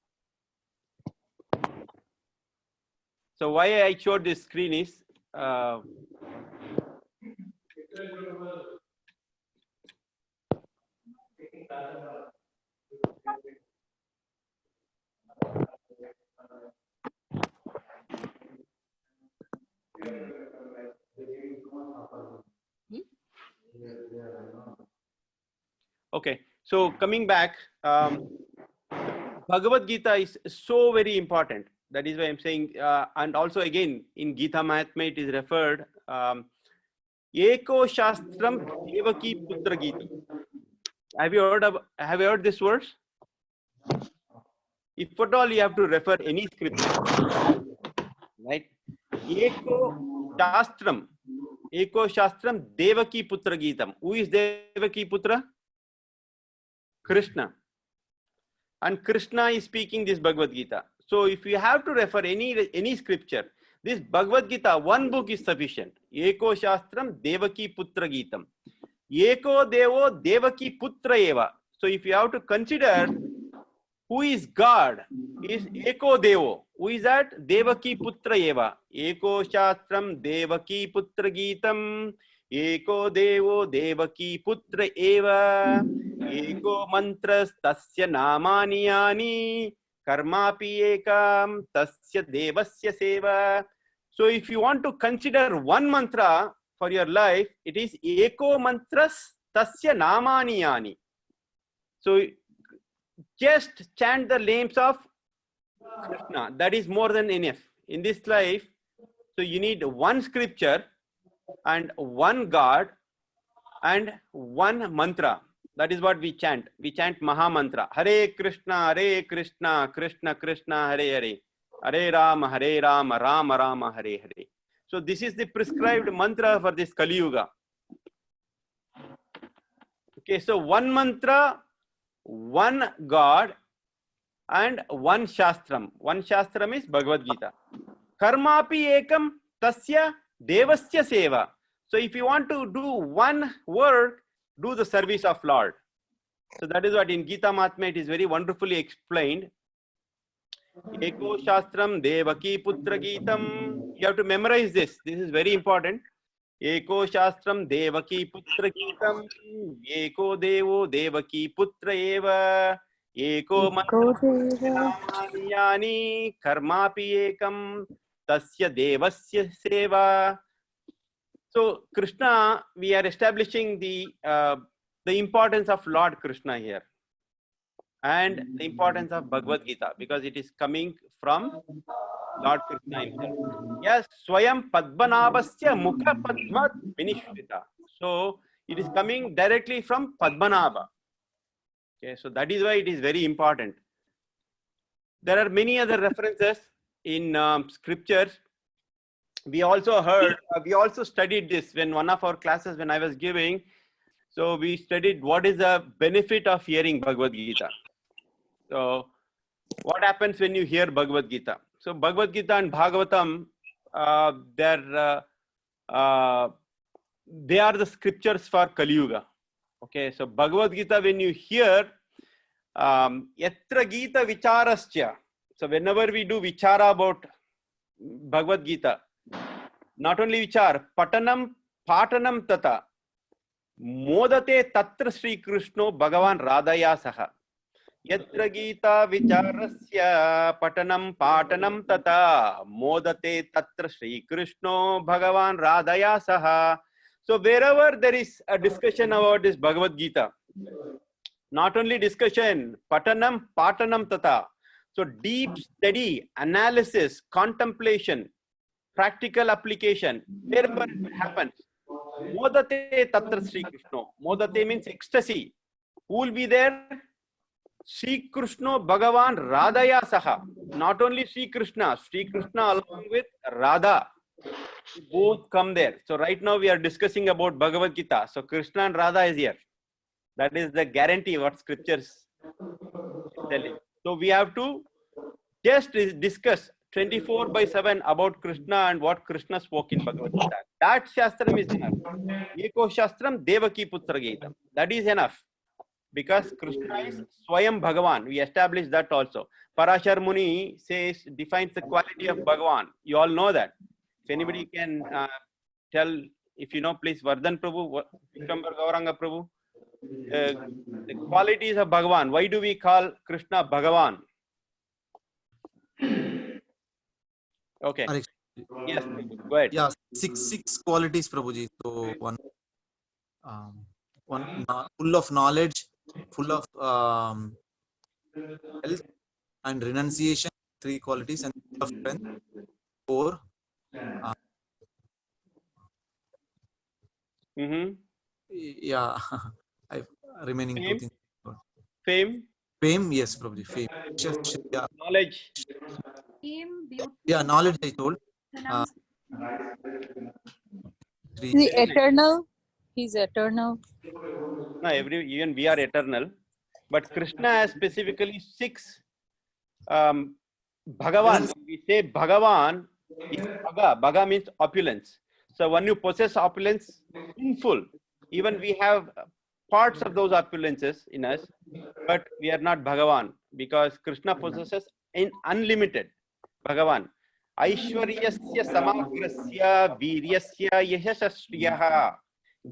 So why I showed this screen is Okay, so coming back, Bhagavad Gita is so very important. That is why I'm saying, and also again in Gita Mahatmya it is referred, Eko Shastram Devaki Putra Gita. Have you heard this verse? If at all you have to refer any scripture, right? Eko Shastram Devaki Putra Gitam. Who is Devaki Putra? Krishna. And Krishna is speaking this Bhagavad Gita. So if you have to refer any scripture, this Bhagavad Gita, one book is sufficient. Eko Shastram Devaki Putra Gitam. Eko Devo Devaki Putra Eva. So if you have to consider who is God, is Eko Devo. Who is that? Devaki Putra Eva. Eko Shastram Devaki Putra Gitam. Eko Devo Devaki Putra Eva. Eko Mantras Tasya Namani Yani. Karmapi Ekam Tasya Devasya Seva. So if you want to consider one mantra for your life, it is Eko Mantras Tasya Namani Yani. So just chant the names of Krishna. That is more than enough in this life. So you need one scripture and one God and one mantra. That is what we chant. We chant Maha Mantra. Hare Krishna, Krishna Krishna, Hare Hare. Hare Rama, Rama Rama, Hare Hare. So this is the prescribed mantra for this Kali Yuga. Okay, so one mantra, one God, and one Shastram. One Shastram is Bhagavad Gita. Karmapi Ekam Tasya Devasya Seva. So if you want to do one work, do the service of Lord. So that is what in Gita Mahatmya it is very wonderfully explained. Eko Shastram Devaki Putra Gitam. You have to memorize this. This is very important. Eko Shastram Devaki Putra Gitam. Eko Devo Devaki Putra Eva. Eko Mantrani Karmapi Ekam Tasya Devasya Seva. So Krishna, we are establishing the importance of Lord Krishna here, and the importance of Bhagavad Gita, because it is coming from Lord Krishna himself. Yes, Swayam Padmanabhasya Mukha Padma Vinishvita. So it is coming directly from Padmanabha. Okay, so that is why it is very important. There are many other references in scriptures. We also heard, we also studied this when one of our classes when I was giving. So we studied what is the benefit of hearing Bhagavad Gita. So what happens when you hear Bhagavad Gita? So Bhagavad Gita and Bhagavatam, they are the scriptures for Kali Yuga. Okay, so Bhagavad Gita, when you hear Yatra Gita Vicharascha. So whenever we do Vichara about Bhagavad Gita, not only Vichar, Patanam, Patanam Tata, Modate Tatra Sri Krishno Bhagavan Radhaya Saha. Yatra Gita Vicharasya Patanam Patanam Tata, Modate Tatra Sri Krishno Bhagavan Radhaya Saha. So wherever there is a discussion about this Bhagavad Gita, not only discussion, Patanam Patanam Tata. So deep study, analysis, contemplation, practical application, wherever it happens. Modate Tatra Sri Krishna. Modate means ecstasy. Who will be there? Sri Krishna Bhagavan Radhaya Saha. Not only Sri Krishna along with Radha. Both come there. So right now we are discussing about Bhagavad Gita. So Krishna and Radha is here. That is the guarantee what scriptures is telling. So we have to just discuss 24/7 about Krishna and what Krishna spoke in Bhagavad Gita. That Shastram is enough. Eko Shastram Devaki Putra Gitam. That is enough. Because Krishna is Swayam Bhagavan. We established that also. Parashar Muni says, defines the quality of Bhagavan. You all know that. If anybody can tell, if you know, please, Vardhan Prabhu, Vikrambar Gauranga Prabhu. the qualities of Bhagavan. Why do we call Krishna Bhagavan? Okay. Hare Yes, go ahead. Yeah, six qualities, Prabhuji. So one full of knowledge, full of health and renunciation, 3 qualities, and full of strength, 4. Yeah, I remaining 2 Fame, things. fame, Fame, yes, Prabhuji. Fame. Yeah, knowledge. yeah, knowledge I told. Is he eternal? He's eternal. No, even we are eternal, but Krishna has specifically 6. Bhagavan. When we say Bhagavan, is Bhaga. Bhaga means opulence. So when you possess opulence in full, even we have parts of those opulences in us, but we are not Bhagavan because Krishna possesses in unlimited. Bhagavan. Aishwaryasya samagrasya viryasya yashashriyah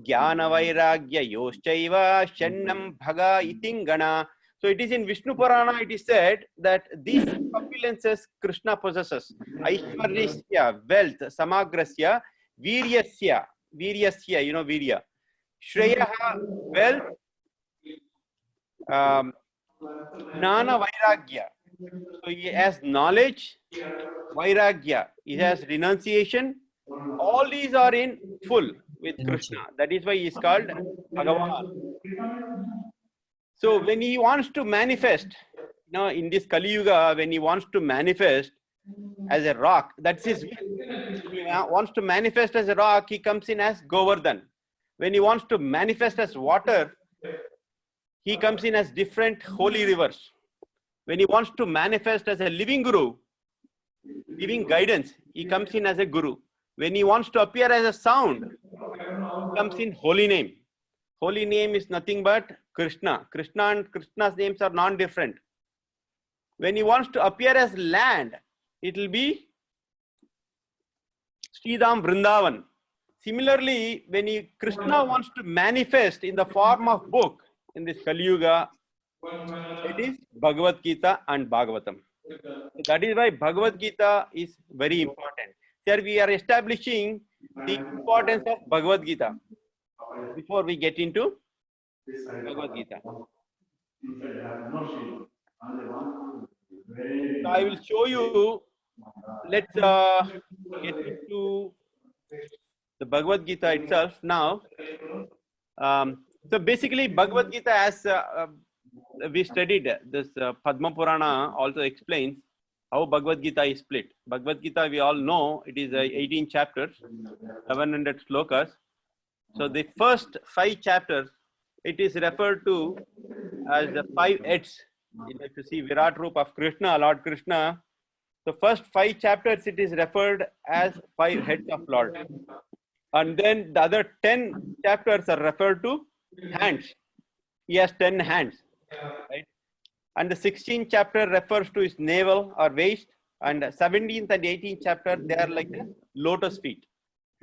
jnana vairagya yoshchaiva shannam bhaga itingana. So it is in Vishnu Purana, it is said that these opulences Krishna possesses. Aishwaryasya, wealth, samagrasya, viryasya, viryasya, you know, virya. Shreyaha, wealth, jnana vairagya. So he has knowledge, vairagya, he has renunciation. All these are in full with Krishna. That is why he is called Bhagavan. So when he wants to manifest, you know, in this Kali Yuga, when he wants to manifest as a rock, that's his will. When he wants to manifest as a rock, he comes in as Govardhan. When he wants to manifest as water, he comes in as different holy rivers. When he wants to manifest as a living guru, giving guidance, he comes in as a guru. When he wants to appear as a sound, he comes in holy name. Holy name is nothing but Krishna. Krishna and Krishna's names are non-different. When he wants to appear as land, it will be Sridham Vrindavan. Similarly, when Krishna wants to manifest in the form of book in this Kali Yuga, it is Bhagavad Gita and Bhagavatam. So that is why Bhagavad Gita is very important. Here we are establishing the importance of Bhagavad Gita before we get into Bhagavad Gita. So I will show you, let's get into the Bhagavad Gita itself now. So basically Bhagavad Gita, as we studied this, Padma Purana also explains how Bhagavad Gita is split. Bhagavad Gita, we all know, it is 18 chapters, 700 slokas. So the first 5 chapters, it is referred to as the 5 heads. If you see Virat Roop of Krishna, Lord Krishna, the first 5 chapters, it is referred as 5 heads of Lord. And then the other 10 chapters are referred to hands. He has 10 hands, right? And the 16th chapter refers to his navel or waist, and 17th and 18th chapter, they are like the lotus feet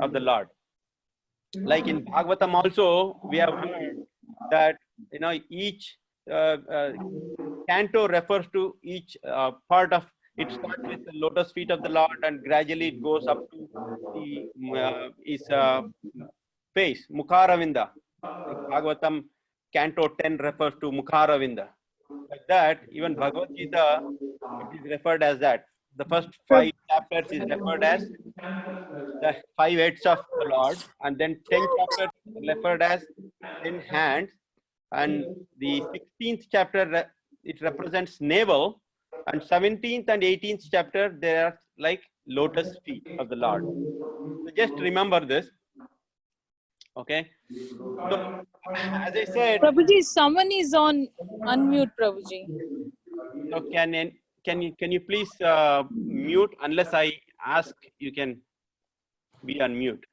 of the Lord. Like in Bhagavatam also, we have heard that, you know, each canto refers to each part of it. Starts with the lotus feet of the Lord, and gradually it goes up to the his face, Mukharavinda. Like Bhagavatam canto 10 refers to Mukharavinda. Like that, even Bhagavad Gita, it is referred as that. The first 5 chapters is referred as the 5 heads of the Lord, and then 10 chapters referred as 10 hands, and the 16th chapter it represents navel, and 17th and 18th chapter they are like lotus feet of the Lord. So just remember this. Okay. So as I said, Prabhuji, someone is on unmute, Prabhuji. so can you please mute? Unless I ask, you can be on mute.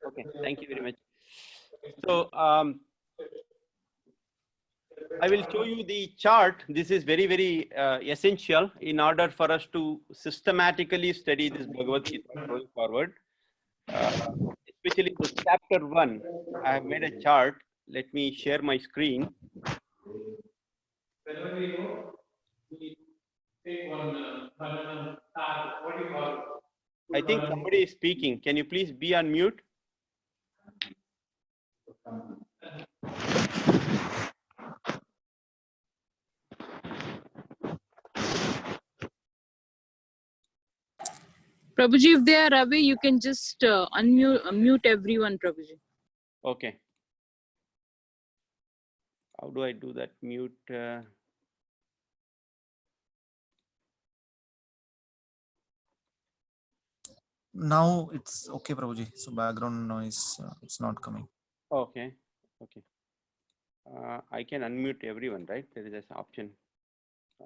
Okay, thank you very much. So I will show you the chart. This is very, very essential in order for us to systematically study this Bhagavad Gita going forward. Especially the chapter 1. I have made a chart. Let me share my screen. I think somebody is speaking. Can you please be on mute? Prabhuji, if they are away, you can just unmute everyone, Prabhuji. Okay. How do I do that? Mute. Now it's okay, Prabhuji. So background noise, it's not coming. Okay. Okay. I can unmute everyone, right? There is an option.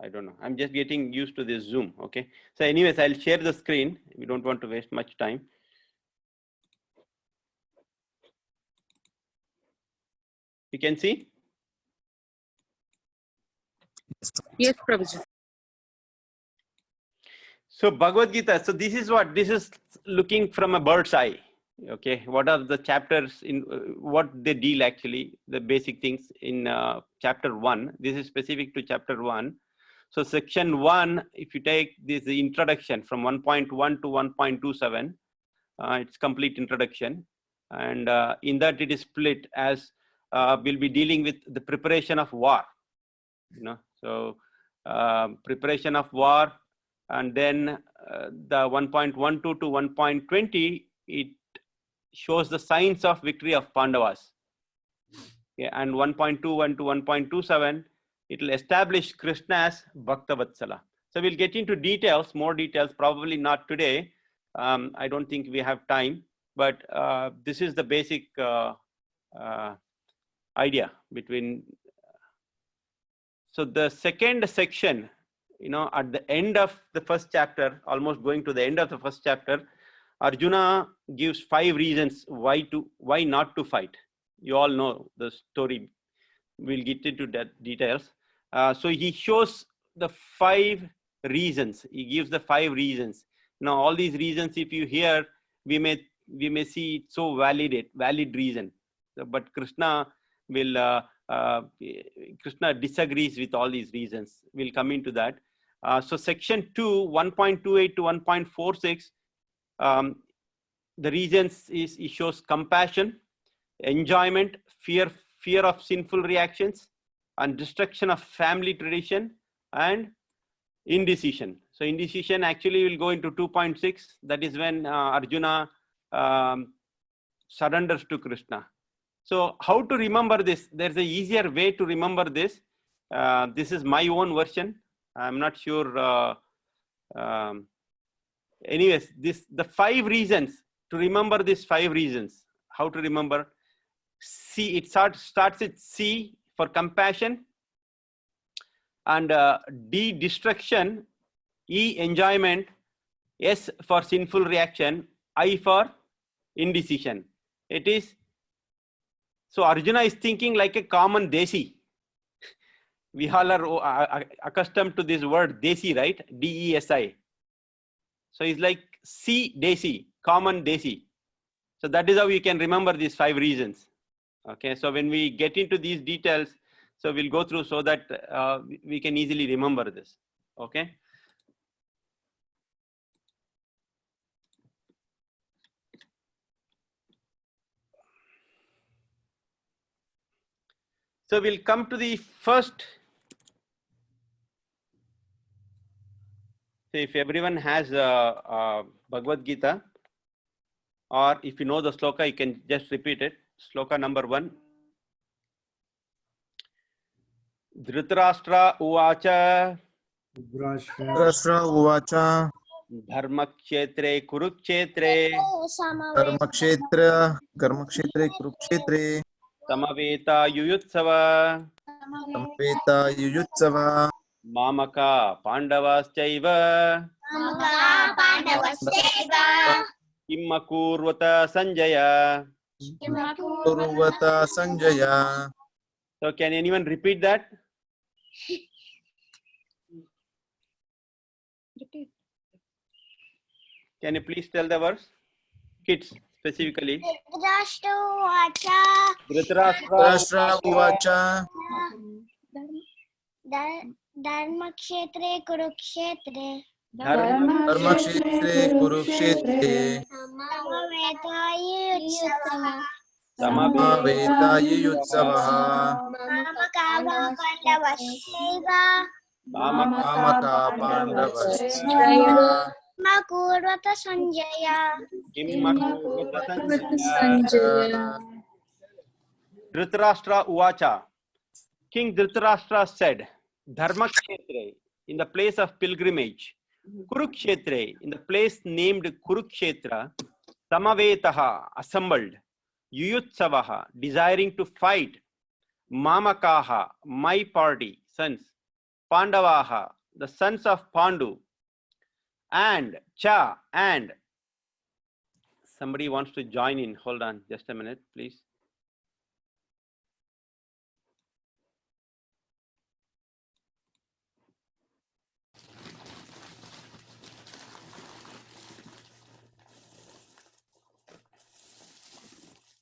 I don't know. I'm just getting used to this Zoom. Okay. So anyways, I'll share the screen. We don't want to waste much time. You can see? Yes, Prabhuji. So Bhagavad Gita, so this is looking from a bird's eye. Okay, what are the chapters in what they deal actually, the basic things in chapter 1. This is specific to chapter 1. So section 1, if you take this introduction from 1.1 to 1.27, it's complete introduction. And in that it is split as we'll be dealing with the preparation of war. You know, so preparation of war, and then the 1.12 to 1.20, it shows the signs of victory of Pandavas. Yeah, and 1.21 to 1.27, it will establish Krishna as Bhaktavatsala. So we'll get into details, more details, probably not today. I don't think we have time, but this is the basic idea between. So the second section, you know, at the end of the first chapter, almost going to the end of the first chapter, Arjuna gives 5 reasons why not to fight. You all know the story. We'll get into that details. So he shows the 5 reasons. He gives the 5 reasons. Now all these reasons, if you hear, we may see it so valid reason. But Krishna will. Krishna disagrees with all these reasons. We'll come into that. So section 2, 1.28 to 1.46, the reasons is it shows compassion, enjoyment, fear of sinful reactions, and destruction of family tradition, and indecision. So indecision actually will go into 2.6. That is when Arjuna surrenders to Krishna. So how to remember this? There's an easier way to remember this. This is my own version. I'm not sure. Anyways, the 5 reasons to remember these 5 reasons. How to remember? C. It starts with C for compassion, and D destruction, E enjoyment, S for sinful reaction, I for indecision. It is. So Arjuna is thinking like a common desi. We all are accustomed to this word desi, right? D-E-S-I. So it's like C desi, common desi. So that is how you can remember these 5 reasons. Okay, so when we get into these details, so we'll go through so that we can easily remember this. Okay. So we'll come to the first. So if everyone has Bhagavad Gita, or if you know the sloka, you can just repeat it. Sloka number 1. Dhritarashtra uvacha Rashtra Uvacha dharmakshetre kurukshetre Karmakshetra Kurukshetre samaveta yuyutsava Samveta Yuyutsava mamaka pandavaschaiva kimma kurvata sanjaya. Kurvata Sanjaya. So can anyone repeat that? Can you please tell the verse? Kids specifically. Dhritarashtra Rashtra Uvacha Dharmakshetre Kurukshetre Dharmakshetre Kurukshetre Samavetayi Samavetayi Yutsavaha Mamakava Pandavashaiva Mamaka Pandavashaiva Makurvata Sanjaya. Sanjaya. Dhritarashtra Uvacha. King Dhritarashtra said, Dharmakshetre, in the place of pilgrimage, Kurukshetre, in the place named Kurukshetra, Samavetaha, assembled, Yuyutsavaha, desiring to fight, Mamakaha, my party, sons, Pandavaha, the sons of Pandu, and Cha, and somebody wants to join in. Hold on, just a minute, please.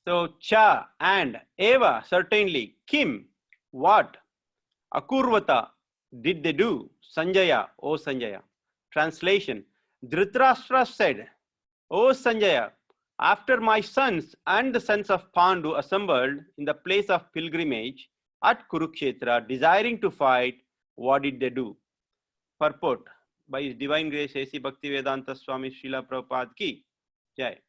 So Cha and Eva, certainly. Kim, what? Akurvata, did they do? Sanjaya, O Sanjaya. Translation, Dhritarashtra said, O Sanjaya, after my sons and the sons of Pandu assembled in the place of pilgrimage at Kurukshetra, desiring to fight, what did they do? Purport by His Divine Grace A.C. Bhaktivedanta Swami Srila Prabhupada Ki Jai.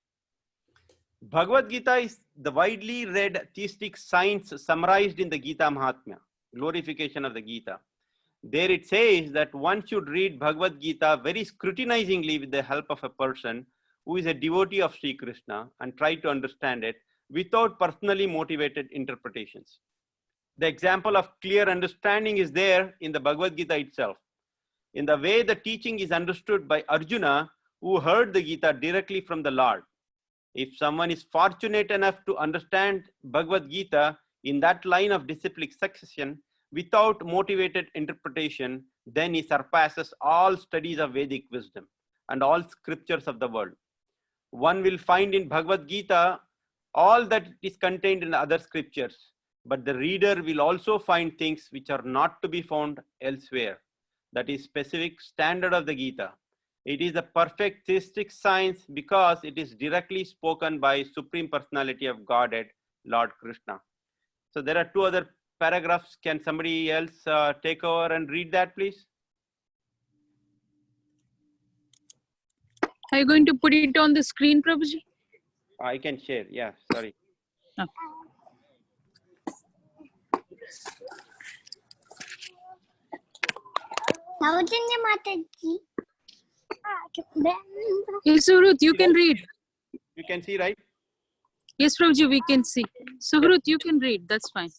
Bhagavad Gita is the widely read theistic science summarized in the Gita Mahatmya, glorification of the Gita. There it says that one should read Bhagavad Gita very scrutinizingly with the help of a person who is a devotee of Sri Krishna and try to understand it without personally motivated interpretations. The example of clear understanding is there in the Bhagavad Gita itself. In the way the teaching is understood by Arjuna, who heard the Gita directly from the Lord. If someone is fortunate enough to understand Bhagavad Gita in that line of disciplic succession without motivated interpretation, then he surpasses all studies of Vedic wisdom and all scriptures of the world. One will find in Bhagavad Gita all that is contained in other scriptures, but the reader will also find things which are not to be found elsewhere. That is specific standard of the Gita. It is a perfect theistic science because it is directly spoken by Supreme Personality of Godhead, Lord Krishna. So there are two other paragraphs. Can somebody else take over and read that, please? Are you going to put it on the screen, Prabhuji? I can share. Yeah, sorry. Oh. Saujanya Mataji. Yes, Suhrut, you can read. You can see, right? Yes, Prabhuji, we can see. Suhrut, you can read. That's fine.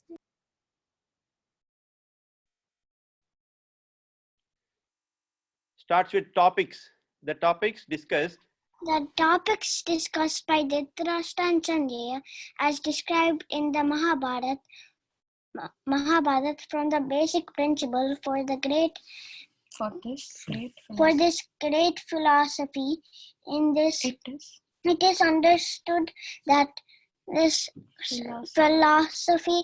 Starts with topics. The topics discussed. The topics discussed by Dhritarashtra and Sanjaya as described in the Mahabharata from the basic principle for this great philosophy. In this, it is understood that this philosophy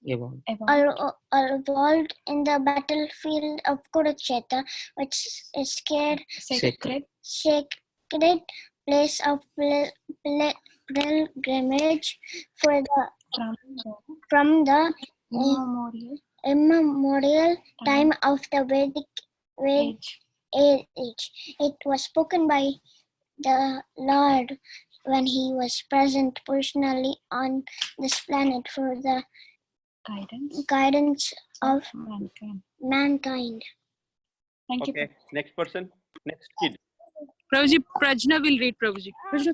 evolved in the battlefield of Kurukshetra, which is sacred place of pilgrimage from the immemorial time of the Vedic age. It was spoken by the Lord when he was present personally on this planet for the guidance of mankind. Thank you. Okay, next person. Next kid. Prabhuji, Prajna will read, Prabhuji. Prajna,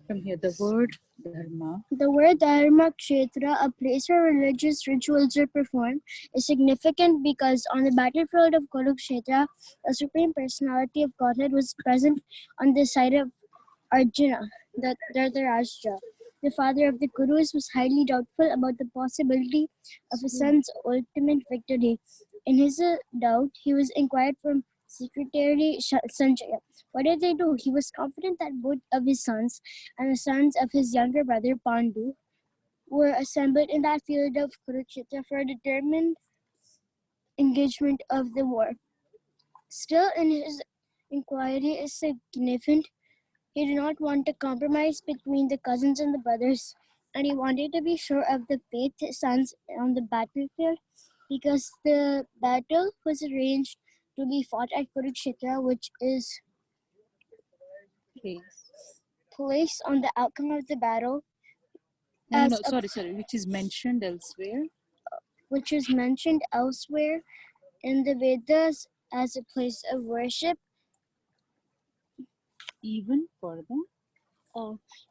come here. The word dharma. The word Dharma Kshetra, a place where religious rituals are performed, is significant because on the battlefield of Kurukshetra, the Supreme Personality of Godhead was present on the side of Arjuna, the Dhritarashtra. the father of the Kurus, was highly doubtful about the possibility of his son's ultimate victory. In his doubt, he was inquired from Secretary Sanjaya. What did they do? He was confident that both of his sons and the sons of his younger brother Pandu were assembled in that field of Kurukshetra for a determined engagement of the war. Still, in his inquiry is significant. He did not want a compromise between the cousins and the brothers, and he wanted to be sure of the fate his sons on the battlefield, because the battle was arranged to be fought at Kurukshetra, which is placed on the outcome of the battle, No, as a- sorry, which is mentioned elsewhere. which is mentioned elsewhere in the Vedas as a place of worship, Even further.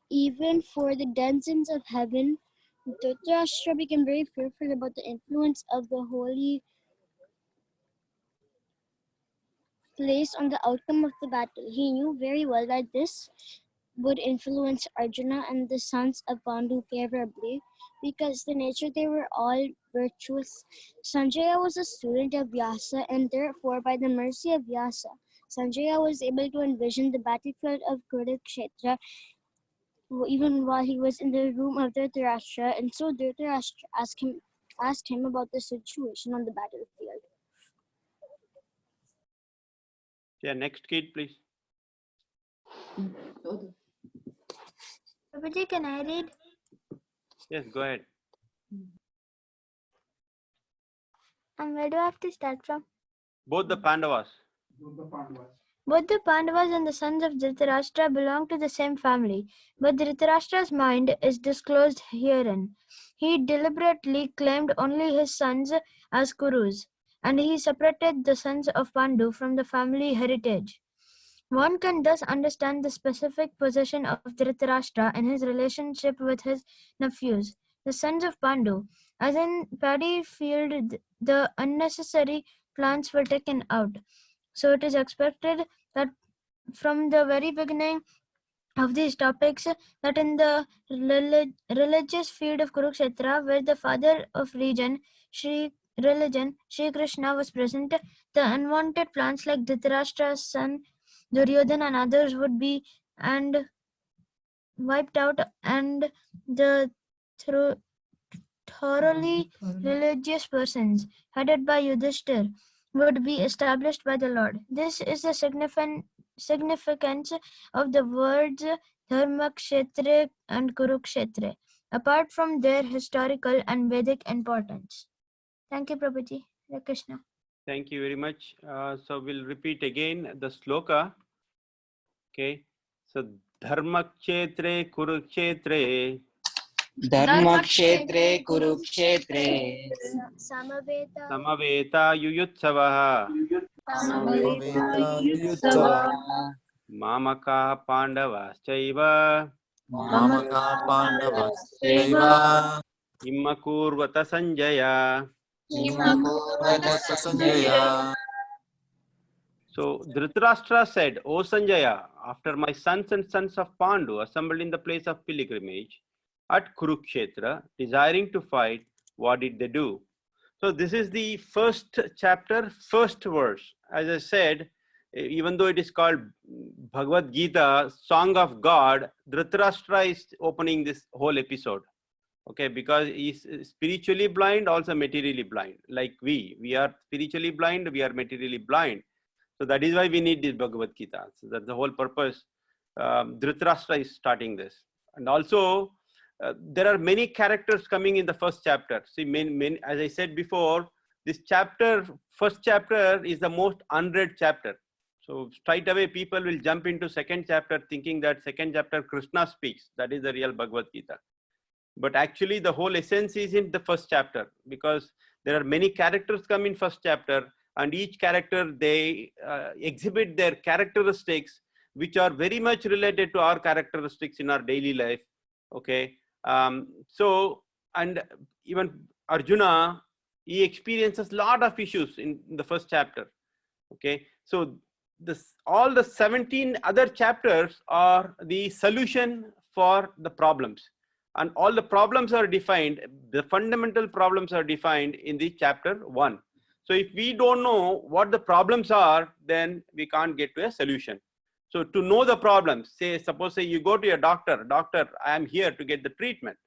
even for the denizens of heaven. Dhritarashtra became very fearful about the influence of the holy place on the outcome of the battle. He knew very well that this would influence Arjuna and the sons of Pandu favorably, because the nature they were all virtuous. Sanjaya was a student of Vyasa, and therefore, by the mercy of Vyasa, Sanjaya was able to envision the battlefield of Kurukshetra even while he was in the room of Dhritarashtra, and so Dhritarashtra asked him about the situation on the battlefield. Yeah, next kid, please. Prabhuji, can I read? Yes, go ahead. And where do I have to start from? Both the Pandavas. Both the Pandavas and the sons of Dhritarashtra belong to the same family, but Dhritarashtra's mind is disclosed herein. He deliberately claimed only his sons as Kurus, and he separated the sons of Pandu from the family heritage. One can thus understand the specific position of Dhritarashtra and his relationship with his nephews, the sons of Pandu. As in paddy field, the unnecessary plants were taken out. So it is expected that from the very beginning of these topics, that in the religious field of Kurukshetra, where the father of Sri Krishna was present, the unwanted plants like Dhritarashtra's son Duryodhana and others would be and wiped out, and the thoroughly religious persons headed by Yudhishthir would be established by the Lord. This is the significance of the words Dharmakshetra and Kurukshetra, apart from their historical and Vedic importance. Thank you, Prabhuji. Hare Krishna. Thank you very much. So we'll repeat again the sloka. Okay. So Dharmakshetre Kurukshetre Dharmakshetre Kurukshetre Samaveta Samaveta Yuyutsavaha Mamaka Pandavaschaiva Mamaka Pandavasya Immakurvata Sanjaya. Imakurvata Sanjaya. So Dhritarashtra said, O Sanjaya, after my sons and sons of Pandu assembled in the place of pilgrimage at Kurukshetra, desiring to fight, what did they do? So this is the first chapter, first verse. As I said, even though it is called Bhagavad Gita, Song of God, Dhritarashtra is opening this whole episode. Okay, because he's spiritually blind, also materially blind. Like we are spiritually blind, we are materially blind. So that is why we need this Bhagavad Gita. So that's the whole purpose. Dhritarashtra is starting this. And also, there are many characters coming in the first chapter. See, as I said before, this chapter, first chapter is the most unread chapter. So straight away people will jump into second chapter thinking that second chapter Krishna speaks. That is the real Bhagavad Gita. But actually the whole essence is in the first chapter, because there are many characters come in first chapter, and each character, they exhibit their characteristics which are very much related to our characteristics in our daily life. Okay. So, and even Arjuna, he experiences a lot of issues in the first chapter. Okay. So all the 17 other chapters are the solution for the problems. and all the problems are defined. The fundamental problems are defined in the chapter 1. So if we don't know what the problems are, then we can't get to a solution. So to know the problems, suppose you go to your doctor, I am here to get the treatment.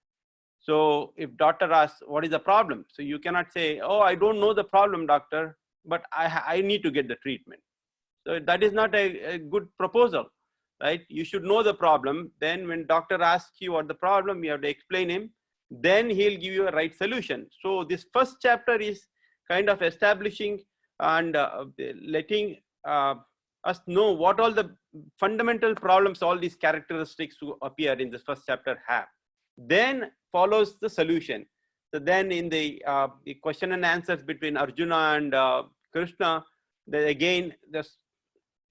So if doctor asks, what is the problem? So you cannot say, oh, I don't know the problem, doctor, but I need to get the treatment. So that is not a good proposal, right? You should know the problem. Then when doctor asks you what the problem, you have to explain him. Then he'll give you a right solution. So this first chapter is kind of establishing and letting us know what all the fundamental problems, all these characteristics who appear in this first chapter have. Then follows the solution. So then in the question and answers between Arjuna and Krishna, again, the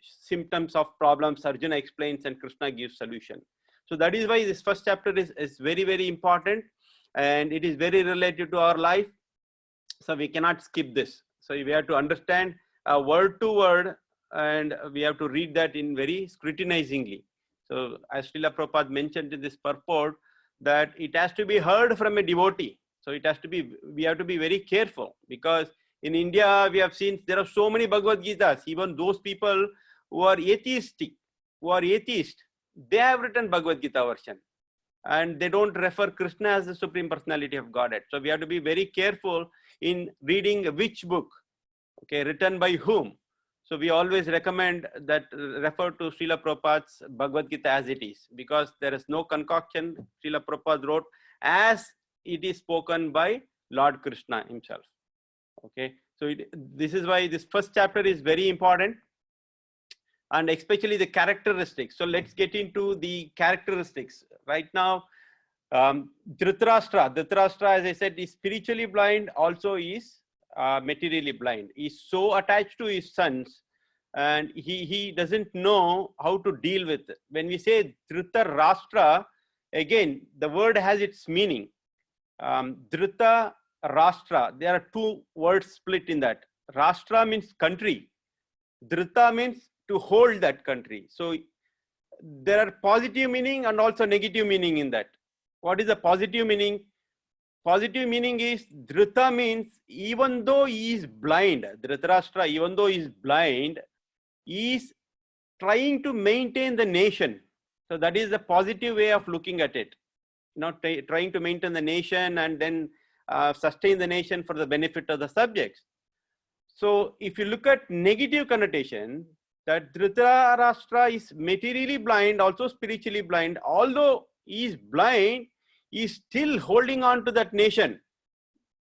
symptoms of problems Arjuna explains and Krishna gives solution. So that is why this first chapter is very, very important, and it is very related to our life. So we cannot skip this. So we have to understand word to word, and we have to read that in very scrutinizingly. So as Srila Prabhupada mentioned in this purport, that it has to be heard from a devotee. So it has to be, we have to be very careful, because in India we have seen there are so many Bhagavad Gitas. Even those people who are atheist, they have written Bhagavad Gita version, and they don't refer Krishna as the Supreme Personality of Godhead. So we have to be very careful in reading which book, okay, written by whom. So we always recommend that refer to Srila Prabhupada's Bhagavad Gita as it is, because there is no concoction. Srila Prabhupada wrote as it is spoken by Lord Krishna himself. Okay, so this is why this first chapter is very important, and especially the characteristics. So let's get into the characteristics. Right now, Dhritarashtra, as I said, is spiritually blind, also is materially blind. He's so attached to his sons, and he doesn't know how to deal with it. When we say Dhritarashtra, again, the word has its meaning. Dhritarashtra, there are two words split in that. Rashtra means country. Dhrita means to hold that country. So there are positive meaning and also negative meaning in that. What is the positive meaning? Positive meaning is Dhrita means even though he is blind, Dhritarashtra, even though he is blind, he is trying to maintain the nation. So that is the positive way of looking at it. Trying to maintain the nation and then sustain the nation for the benefit of the subjects. So if you look at negative connotation, that Dhritarashtra is materially blind, also spiritually blind. Although he is blind, he is still holding on to that nation,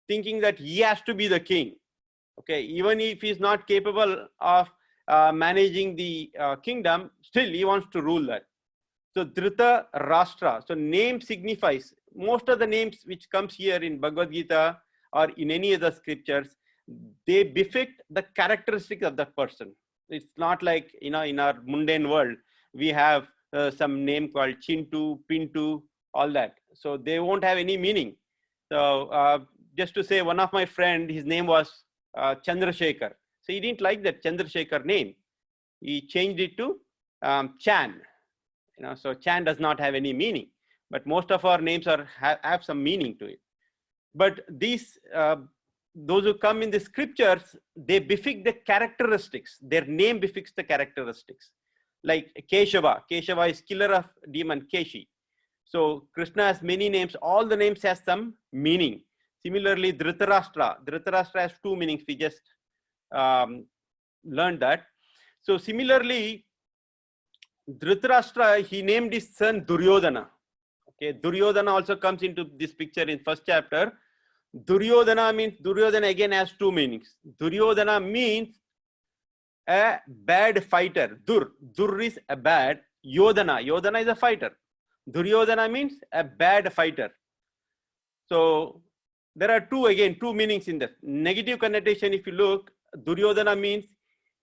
thinking that he has to be the king. Okay, even if he is not capable of managing the kingdom, still he wants to rule that. So Dhritarashtra, so name signifies, most of the names which comes here in Bhagavad Gita or in any other scriptures, they befit the characteristics of that person. It's not like, in our mundane world, we have some name called Chintu, Pintu, all that. So they won't have any meaning. So just to say, one of my friend, his name was Chandrasekhar. So he didn't like that Chandrasekhar name. He changed it to Chan. So Chan does not have any meaning. But most of our names have some meaning to it. But these those who come in the scriptures, they befit the characteristics. Their name befits the characteristics. Like Keshava. Keshava is killer of demon Keshi. So Krishna has many names. All the names has some meaning. Similarly, Dhritarashtra. Dhritarashtra has two meanings. We just learned that. So similarly, Dhritarashtra, he named his son Duryodhana. Okay, Duryodhana also comes into this picture in first chapter. Duryodhana means, Duryodhana again has two meanings. Duryodhana means a bad fighter. Dur is a bad. Yodhana is a fighter. Duryodhana means a bad fighter. So there are two meanings in that. Negative connotation, if you look, Duryodhana means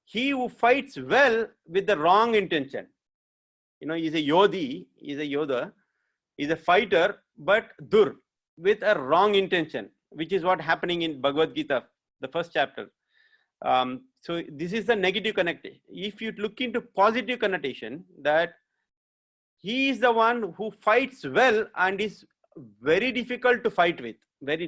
he who fights well with the wrong intention. He's a Yodhi, he's a Yodha, he's a fighter, but Dur, with a wrong intention, which is what happening in Bhagavad Gita, the first chapter. So this is the negative connotation. If you look into positive connotation, that he is the one who fights well and is very difficult to fight with.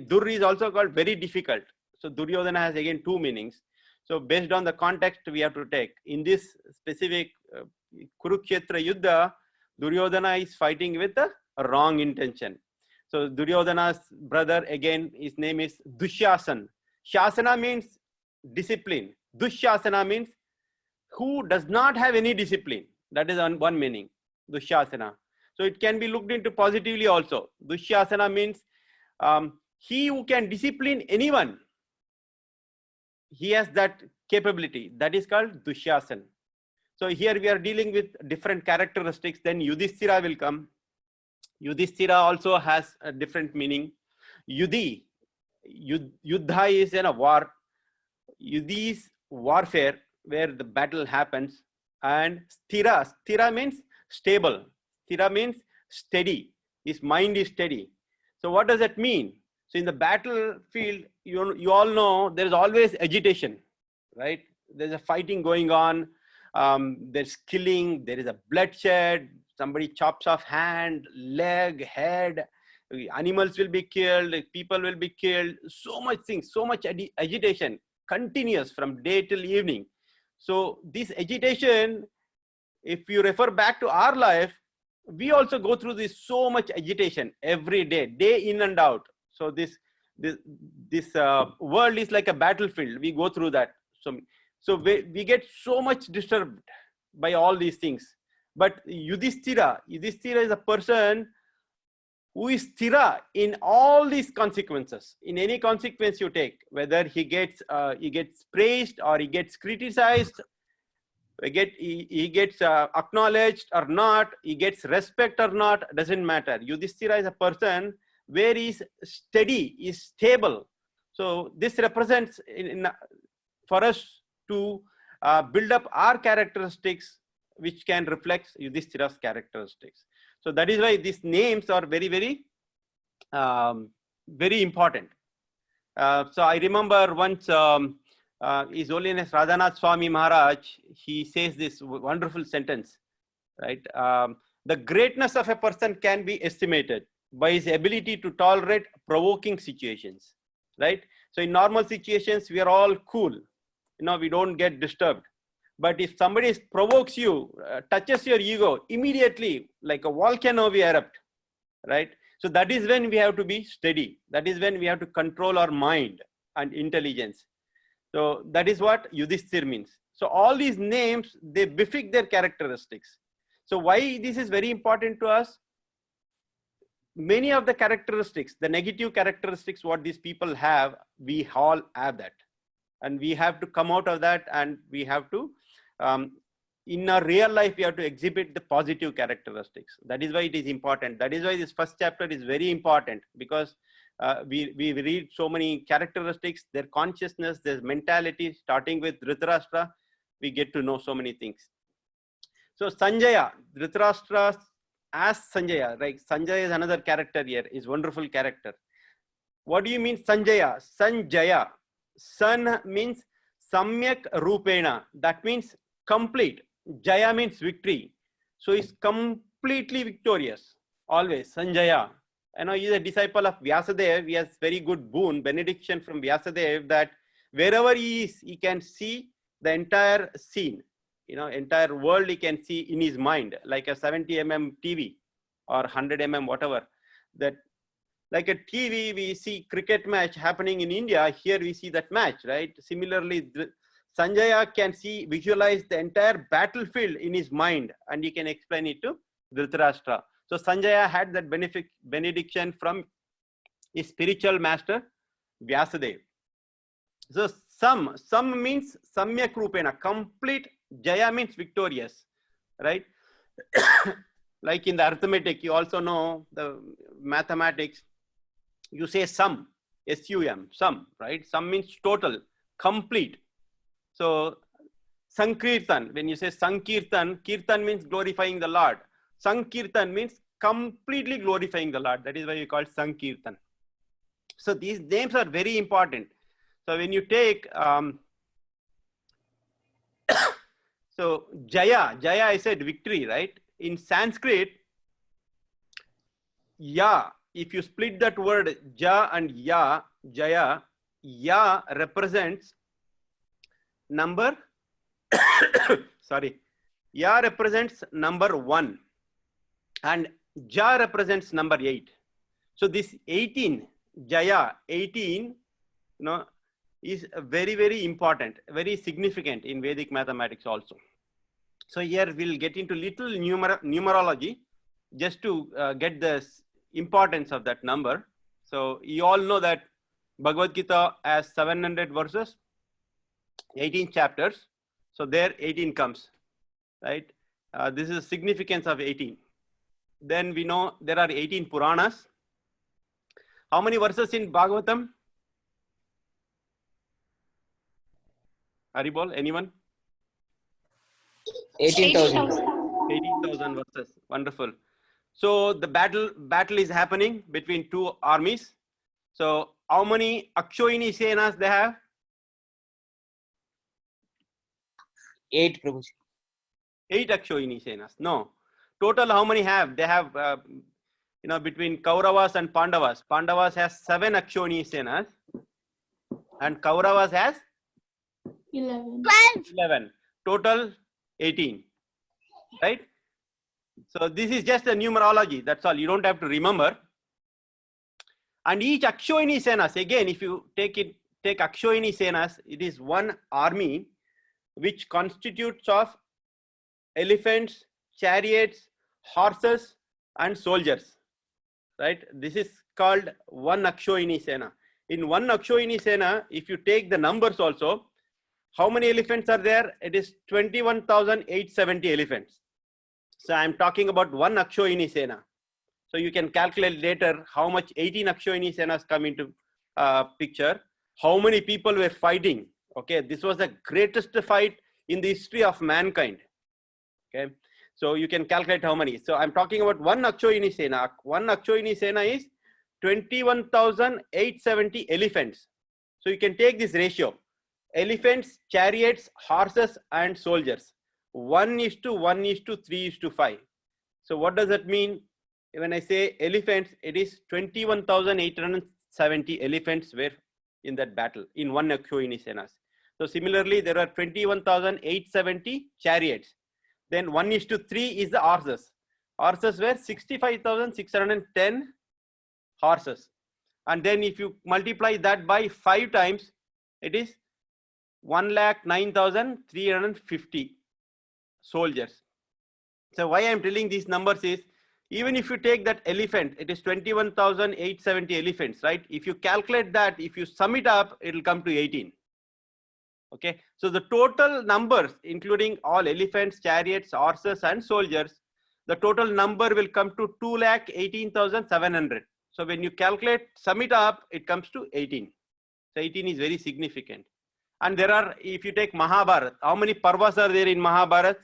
Dur is also called very difficult. So Duryodhana has again two meanings. So based on the context we have to take. In this specific Kurukshetra Yuddha, Duryodhana is fighting with a wrong intention. So Duryodhana's brother, again, his name is Dushasan. Shasana means discipline. Dushasana means who does not have any discipline. That is one meaning, Dushasana. So it can be looked into positively also. Dushasana means he who can discipline anyone. He has that capability. That is called Dushasan. So here we are dealing with different characteristics. Then Yudhishthira will come. Yudhishthira also has a different meaning. Yuddha is in a war. Yuddhi is warfare, where the battle happens. And Sthira means stable. Sthira means steady. His mind is steady. So what does that mean? So in the battlefield, you all know there is always agitation, right? There's a fighting going on. There's killing. There is a bloodshed. Somebody chops off hand, leg, head. Animals will be killed. People will be killed. So much things, so much agitation, continuous from day till evening. So this agitation, if you refer back to our life, we also go through this so much agitation every day, day in and out. So this world is like a battlefield. We go through that. So we get so much disturbed by all these things. But Yudhishthira is a person who is sthira in all these consequences. In any consequence you take, whether he gets praised or he gets criticized, he gets acknowledged or not, he gets respect or not, doesn't matter. Yudhishthira is a person where he is steady, is stable. So this represents for us to build up our characteristics, which can reflect Yudhishthira's characteristics. So that is why these names are very, very, very important. So I remember once His Holiness Radhanath Swami Maharaj, he says this wonderful sentence, right? The greatness of a person can be estimated by his ability to tolerate provoking situations, right? So in normal situations, we are all cool. We don't get disturbed. But if somebody provokes you, touches your ego, immediately, like a volcano, we erupt, right? So that is when we have to be steady. That is when we have to control our mind and intelligence. So that is what Yudhishthir means. So all these names, they befit their characteristics. So why this is very important to us? Many of the characteristics, the negative characteristics, what these people have, we all have that. And we have to come out of that, and we have to, in our real life, we have to exhibit the positive characteristics. That is why it is important. That is why this first chapter is very important, because we read so many characteristics, their consciousness, their mentality, starting with Dhritarashtra, we get to know so many things. So Sanjaya, Dhritarashtra as Sanjaya, right? Sanjaya is another character here, is wonderful character. What do you mean Sanjaya? Sanjaya. San means Samyak Rupena. That means complete. Jaya means victory. So he's completely victorious. Always. Sanjaya. He's a disciple of Vyasadeva. He has very good boon, benediction from Vyasadeva, that wherever he is, he can see the entire scene. Entire world he can see in his mind, like a 70 mm TV or 100 mm, whatever. That, like a TV, we see cricket match happening in India. Here we see that match, right? Similarly, Sanjaya can visualize the entire battlefield in his mind, and he can explain it to Dhritarashtra. So Sanjaya had that benediction from his spiritual master, Vyasadeva. So Sam means Samyak Rupena, complete. Jaya means victorious, right? Like in the arithmetic, you also know the mathematics, you say sum, S-U-M, sum, right? Sum means total, complete. So Sankirtan, when you say Sankirtan, Kirtan means glorifying the Lord. Sankirtan means completely glorifying the Lord. That is why we call it Sankirtan. So these names are very important. So when you take, so Jaya, I said victory, right? In Sanskrit, Ya if you split that word ja and ya, jaya, ya represents number, sorry, ya represents number 1 and ja represents number 8. So this 18, jaya, 18, is very, very important, very significant in Vedic mathematics also. So here we'll get into little numerology just to get the importance of that number. So you all know that Bhagavad Gita has 700 verses, 18 chapters. So there 18 comes, right? This is the significance of 18. Then we know there are 18 Puranas. How many verses in Bhagavatam? Haribol, anyone? 18,000. 18,000 verses. Wonderful. So the battle is happening between two armies. So how many Akshoini Senas they have? 8, Prabhuji. 8 Akshoini Senas. No. Total how many have? They have, between Kauravas and Pandavas. Pandavas has 7 Akshoini Senas and Kauravas has 11. 11. Total 18. Right? So this is just a numerology. That's all. You don't have to remember. And each Akshoini Senas, again, if you take Akshoini Senas, it is one army which constitutes of elephants, chariots, horses, and soldiers. Right? This is called one Akshoini Sena. In one Akshoini Sena, if you take the numbers also, how many elephants are there? It is 21,870 elephants. So I'm talking about one Akshoini Sena. So you can calculate later how much 18 Akshoini Senas come into picture. How many people were fighting? Okay, this was the greatest fight in the history of mankind. Okay, so you can calculate how many. So I'm talking about one Akshoini Sena. One Akshoini Sena is 21,870 elephants. So you can take this ratio. Elephants, chariots, horses, and soldiers. 1:1:3:5. So what does that mean? When I say elephants, it is 21,870 elephants were in that battle in one Akshoini Senas. So similarly, there are 21,870 chariots. Then 1:3 is the horses. Horses were 65,610 horses. And then if you multiply that by 5 times, it is 1,09,350 soldiers. So why I'm telling these numbers is, even if you take that elephant, it is 21,870 elephants, right? If you calculate that, if you sum it up, it will come to 18. Okay, so the total numbers, including all elephants, chariots, horses, and soldiers, the total number will come to 2,18,700. So when you calculate, sum it up, it comes to 18. So 18 is very significant. And there are, if you take Mahabharata, how many parvas are there in Mahabharata?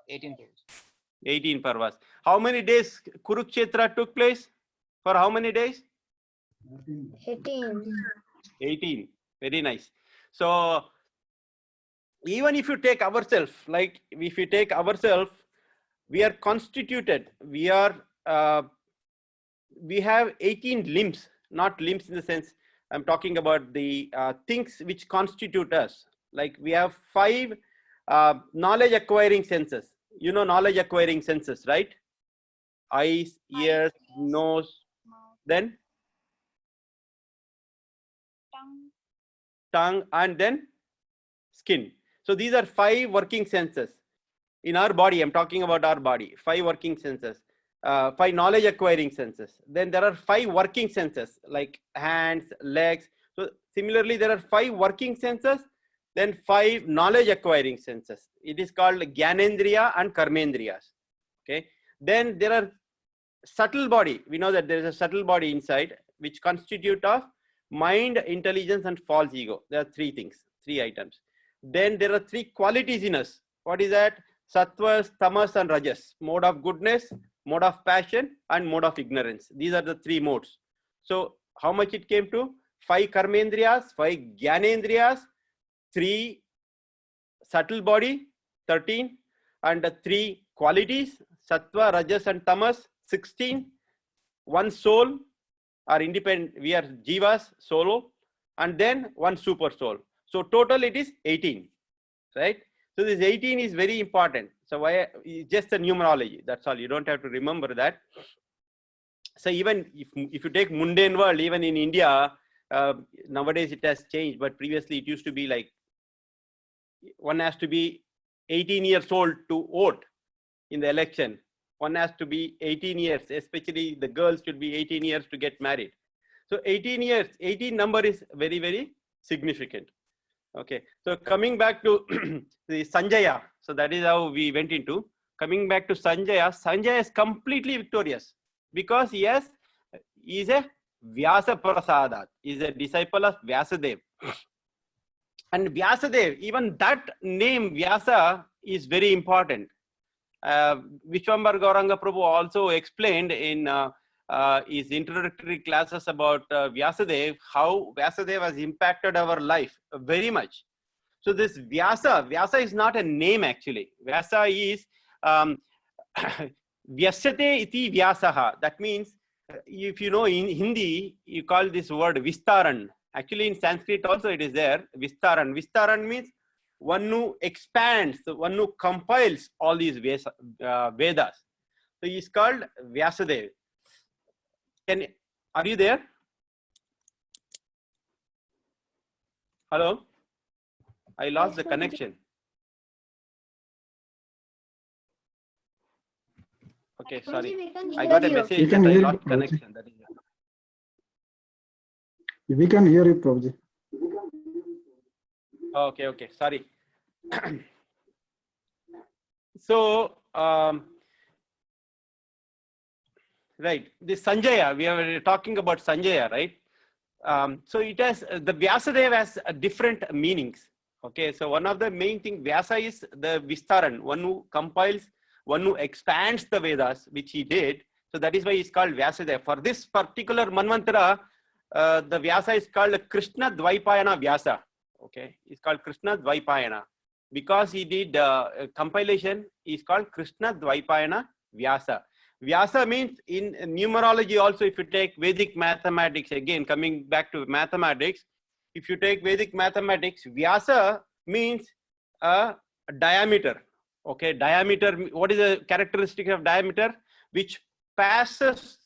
18. 18 parvas. How many days Kurukshetra took place? For how many days? 18. 18. Very nice. So even if you take ourselves, like if you take ourselves, we are constituted. We have 18 limbs, not limbs in the sense I'm talking about the things which constitute us. Like we have 5 knowledge acquiring senses. You know knowledge acquiring senses, right? Eyes, ears, nose, then tongue, and then skin. So these are 5 working senses in our body. I'm talking about our body. 5 working senses, 5 knowledge acquiring senses. Then there are 5 working senses like hands, legs. So similarly, there are 5 working senses, then 5 knowledge acquiring senses. It is called Gyanendriya and Karmendriyas. Okay. Then there are subtle body. We know that there is a subtle body inside which constitute of mind, intelligence, and false ego. There are 3 things, 3 items. Then there are 3 qualities in us. What is that? Sattvas, tamas, and rajas. Mode of goodness, mode of passion, and mode of ignorance. These are the 3 modes. So how much it came to? 5 karmendriyas, 5 gyanendriyas, 3 subtle body, 13, and 3 qualities, Sattva, Rajas, and Tamas, 16. One soul are independent. We are Jivas, solo, and then one super soul. So total it is 18, right? So this 18 is very important. So why? It's just a numerology. That's all. You don't have to remember that. So even if you take mundane world, even in India, nowadays it has changed, but previously it used to be like one has to be 18 years old to vote in the election. One has to be 18 years, especially the girls should be 18 years to get married. So 18 years, 18 number is very, very significant. Okay, so coming back to the Sanjaya, so that is how we went into. Coming back to Sanjaya, Sanjaya is completely victorious because he is a Vyasa Prasadat, is a disciple of Vyasadeva. And Vyasadeva, even that name Vyasa is very important. Vishwambar Gauranga Prabhu also explained in his introductory classes about Vyasadeva, how Vyasadeva has impacted our life very much. So this Vyasa is not a name actually. Vyasa is Vyasate iti Vyasaha. That means, if you know in Hindi, you call this word Vistaran. Actually in Sanskrit also it is there, Vistaran. Vistaran means one who expands, one who compiles all these Vedas. So he is called Vyasadeva. Are you there? Hello? I lost the connection. Okay, sorry. I got a message that I lost connection. That is We can hear you, Prabhuji. okay, sorry. So, right, this Sanjaya, we are talking about Sanjaya, right? So it has, the Vyasadeva has different meanings. Okay, so one of the main thing, Vyasa is the Vistaran, one who compiles, one who expands the Vedas, which he did. So that is why he's called Vyasadeva. For this particular Manvantara, the Vyasa is called Krishna Dvaipayana Vyasa. Okay, it's called Krishna Dvaipayana. Because he did compilation, is called Krishna Dvaipayana Vyasa. Vyasa means in numerology also, if you take Vedic mathematics, again coming back to mathematics, if you take Vedic mathematics, Vyasa means a diameter. Okay, diameter, what is the characteristic of diameter? Which passes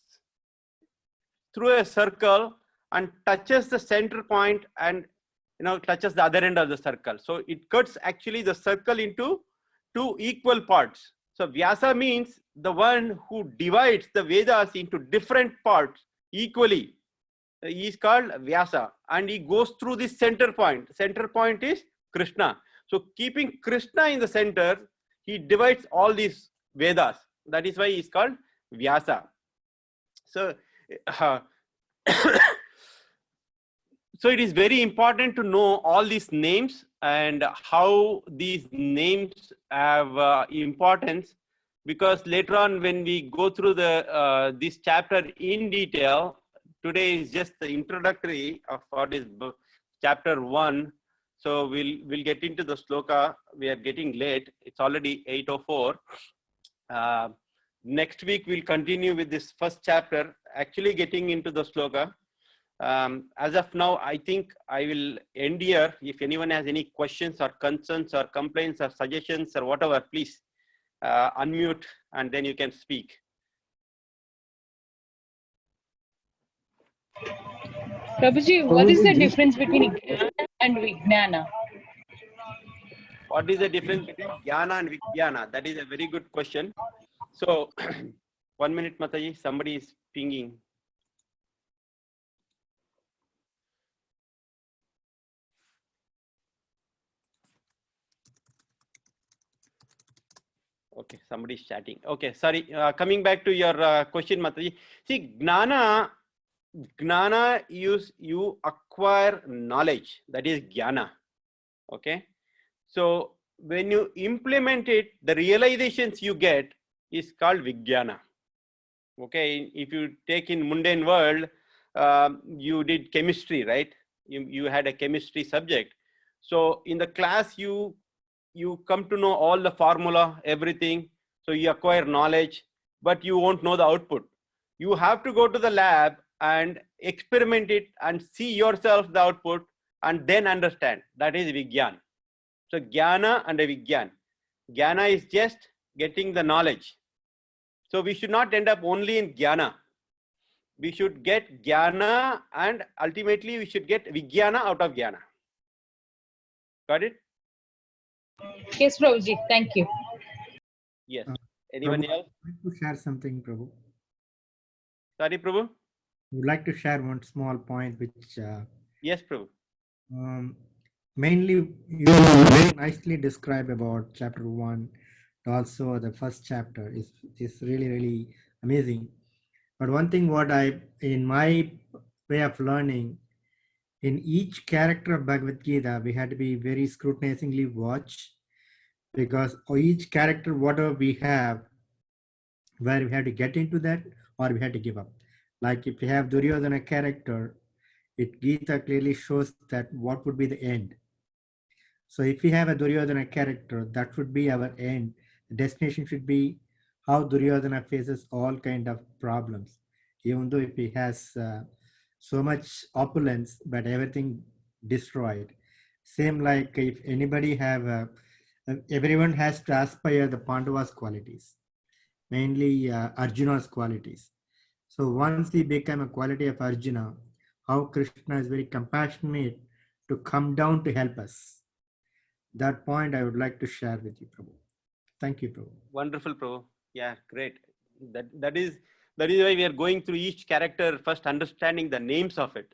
through a circle and touches the center point and touches the other end of the circle. So it cuts actually the circle into two equal parts. So Vyasa means the one who divides the Vedas into different parts equally. He is called Vyasa, and he goes through this center point. Center point is Krishna. So keeping Krishna in the center, he divides all these Vedas. That is why he is called Vyasa. So, so it is very important to know all these names and how these names have importance, because later on when we go through the this chapter in detail, today is just the introductory of what is chapter 1. So we'll get into the sloka. We are getting late. It's already 8:04. Next week we'll continue with this first chapter, actually getting into the sloka. As of now, I think I will end here. If anyone has any questions or concerns or complaints or suggestions or whatever, please unmute and then you can speak. Prabhuji, what is the difference between Jnana and Vijnana? What is the difference between Jnana and Vijnana? That is a very good question. So, 1 minute, Mataji, somebody is pinging. Okay, somebody is chatting. Okay, sorry. Coming back to your question, Mataji. See, Gnana is you acquire knowledge. That is Jnana. Okay. So when you implement it, the realizations you get is called Vijnana. Okay. If you take in mundane world, you did chemistry, right? You had a chemistry subject. So in the class, you come to know all the formula, everything. So you acquire knowledge, but you won't know the output. You have to go to the lab and experiment it and see yourself the output and then understand. That is Vigyan. So Jnana and Vigyan. Jnana is just getting the knowledge. So we should not end up only in Jnana. We should get Jnana and ultimately we should get Vijnana out of Jnana. Got it? Yes, Prabhuji. Thank you. Yes. Anyone Prabhu, else? I'd like to share something, Prabhu. Sorry, Prabhu? Would like to share one small point which Yes, Prabhu. mainly you very nicely describe about chapter 1. Also the first chapter is really amazing. But one thing what in my way of learning, in each character of Bhagavad Gita, we had to be very scrutinizingly watch, because each character, whatever we have, where we had to get into that or we had to give up. Like if we have Duryodhana character, Gita clearly shows that what would be the end. So if we have a Duryodhana character, that would be our end. The destination should be how Duryodhana faces all kind of problems. Even though if he has so much opulence, but everything destroyed. Same like if anybody have, everyone has to aspire the Pandavas' qualities, mainly Arjuna's qualities. So once he became a quality of Arjuna, how Krishna is very compassionate to come down to help us. That point I would like to share with you, Prabhu. Thank you, Prabhu. Wonderful, Prabhu. Yeah, great. That is why we are going through each character, first understanding the names of it,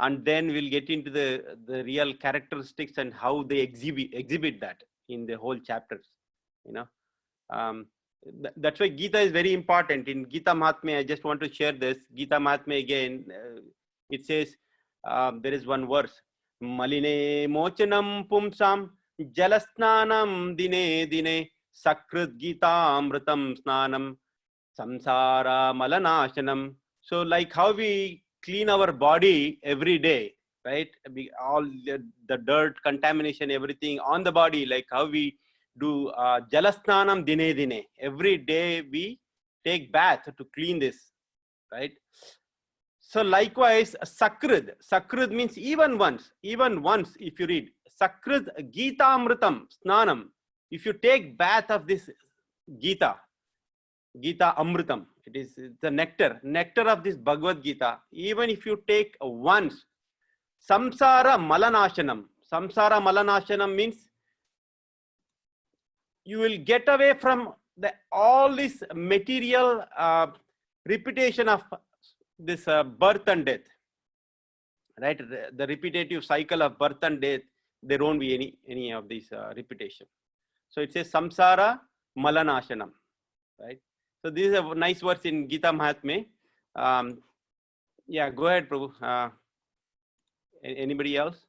and then we'll get into the real characteristics and how they exhibit that in the whole chapters. You know, that's why Gita is very important. In Gita Mahatmya, I just want to share this. Gita Mahatmya again, it says, there is one verse, Maline mochanam pumsam jalasnanam dine dine sakrit gita amritam snanam samsara malanashanam. So like how we clean our body every day, right? All the dirt, contamination, everything on the body, like how we do jalasnanam dine dine. Every day we take bath to clean this, right? So likewise, Sakrid means even once, if you read Sakrid Gita Amritam Snanam, if you take bath of this Gita Amritam, it is the nectar of this Bhagavad Gita, even if you take once, Samsara Malanashanam means you will get away from all this material repetition of this birth and death, right? The repetitive cycle of birth and death, there won't be any of these repetition. So it says samsara malanashanam, right? So this is a nice verse in Gita Mahatmya. Yeah, go ahead, Prabhu. Anybody else?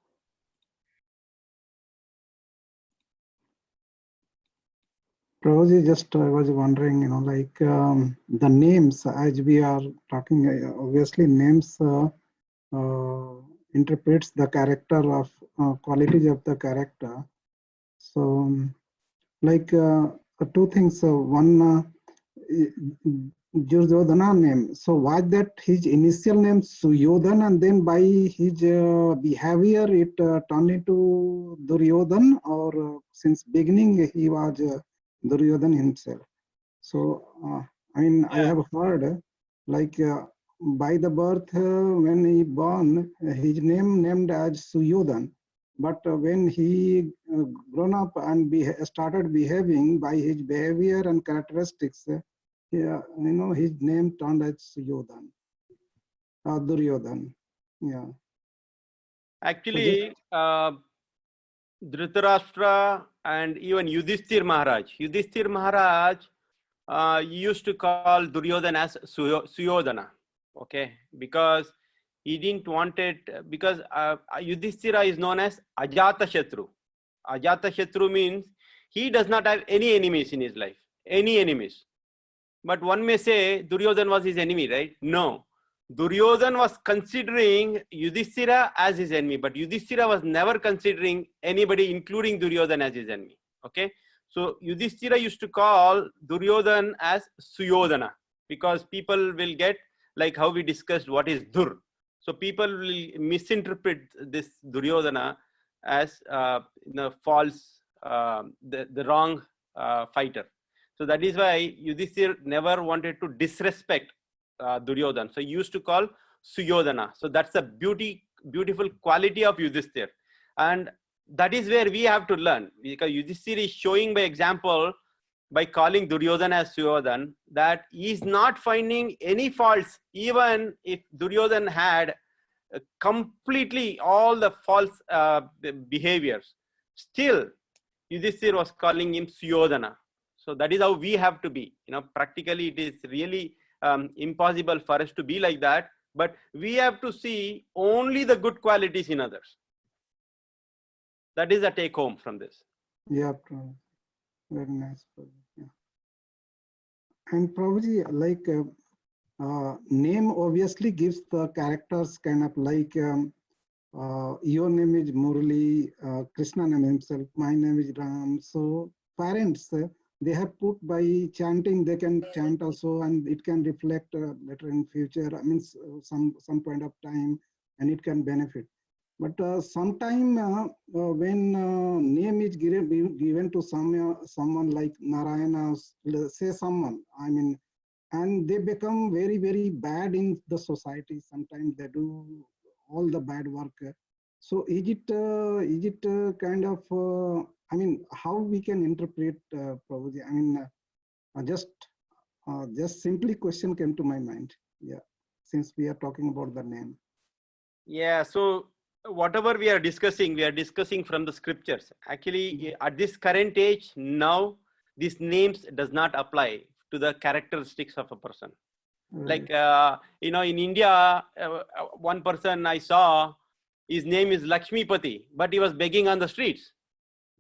Prabhuji, just I was wondering, like the names, as we are talking, obviously names interprets the character of qualities of the character. So, like two things. One, Duryodhana name. So, was that his initial name Suyodhan, and then by his behavior it turned into Duryodhan, or since beginning he was Duryodhan himself? So, I mean, I have heard like by the birth, when he born, his name named as Suyodhan. But when he grown up and started behaving by his behavior and characteristics, his name turned as Suyodhan, Duryodhan. Yeah. Actually, Dhritarashtra and even Yudhishthir Maharaj used to call Duryodhana as Suyodhana, okay, because he didn't want it, because Yudhishthira is known as Ajatashatru. Ajatashatru means he does not have any enemies in his life, any enemies. But one may say Duryodhana was his enemy, right? No. Duryodhana was considering Yudhishthira as his enemy, but Yudhishthira was never considering anybody, including Duryodhana, as his enemy. Okay, So Yudhishthira used to call Duryodhan as Suyodhana, because people will get, like how we discussed what is Dur. So people will misinterpret this Duryodhana as false, the wrong fighter. So that is why Yudhishthira never wanted to disrespect Duryodhana. So he used to call Suyodhana. So that's the beautiful quality of Yudhishthira. And that is where we have to learn, because Yudhishthira is showing by example, by calling Duryodhana as Suyodhana, that he is not finding any faults, even if Duryodhana had completely all the false behaviors. Still, Yudhishthira was calling him Suyodhana. So that is how we have to be. Practically it is really impossible for us to be like that, but we have to see only the good qualities in others. That is a take home from this. Yeah, Prabhuji. Very nice. Prabhuji. Yeah. And Prabhuji, like name obviously gives the characters kind of like your name is Murali, Krishna name himself, my name is Ram. So parents, they have put by chanting, they can chant also, and it can reflect later in future. I mean, some point of time, and it can benefit. But sometime when name is given to someone like Narayana, say someone, I mean, and they become very, very bad in the society. Sometimes they do all the bad work. So is it kind of, I mean, how we can interpret Prabhuji? I mean, just simply question came to my mind. Yeah, since we are talking about the name. Yeah, so whatever we are discussing from the scriptures. Actually, at this current age now, these names does not apply to the characteristics of a person. Like in India, one person I saw, his name is Lakshmipati, but he was begging on the streets.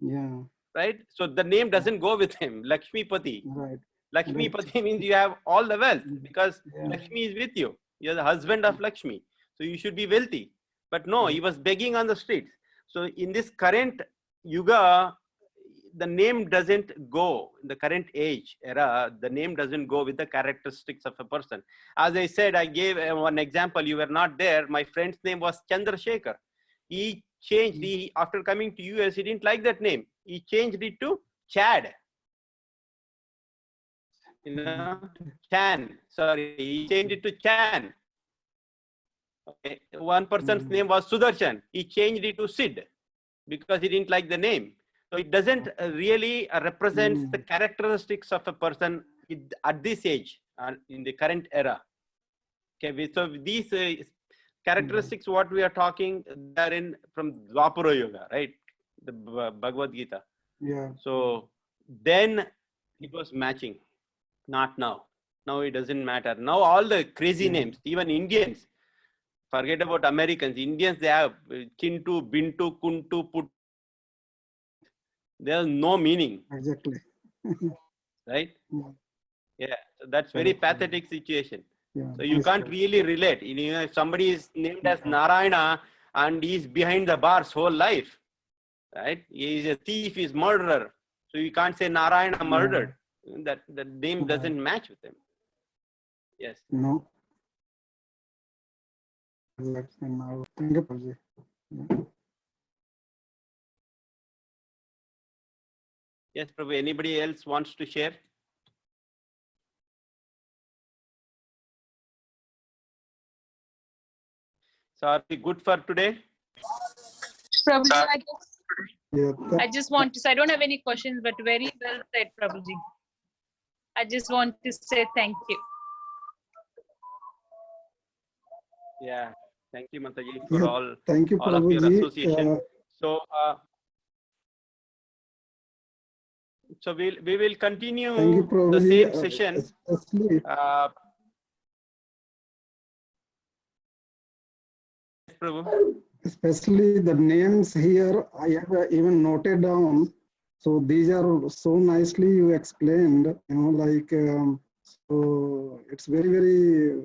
Yeah. Right. So the name doesn't go with him. Lakshmipati. Right. Lakshmipati means you have all the wealth, because Lakshmi is with you. You're the husband of Lakshmi, so you should be wealthy. But no, he was begging on the streets. So in this current yuga, the name doesn't go, in the current age era, the name doesn't go with the characteristics of a person. As I said, I gave one example, you were not there. My friend's name was Chandrasekhar. He changed, after coming to US, he didn't like that name. He changed it to Chad. Chan, sorry, he changed it to Chan. Okay. One person's name was Sudarshan. He changed it to Sid because he didn't like the name. So it doesn't really represent the characteristics of a person at this age, in the current era. Okay, so these characteristics, what we are talking, they are in from Dwapara Yuga, right? The Bhagavad Gita. Yeah. So then it was matching, not now. Now it doesn't matter. Now all the crazy names, even Indians. Forget about Americans. Indians, they have Chintu, Bintu, Kuntu, Put. There's no meaning. Exactly. Right? Yeah. So that's very pathetic situation. Yeah. So you can't really relate. If somebody is named as Narayana and he's behind the bars whole life, right? He is a thief, he's murderer. So you can't say Narayana murdered. That the name doesn't match with him. Yes. No. Thank you, Prabhuji. Yes, Prabhu. Anybody else wants to share? So are we good for today? Prabhuji, Yeah. I just want to say, I don't have any questions, but very well said, Prabhuji. I just want to say thank you. Yeah. Thank you, Mataji, for all, thank you, all of your Prabhuji. association. So we will continue Thank you, the Prabhuji. same session. Especially the names here, I have even noted down. So these are so nicely you explained, like, so it's very, very,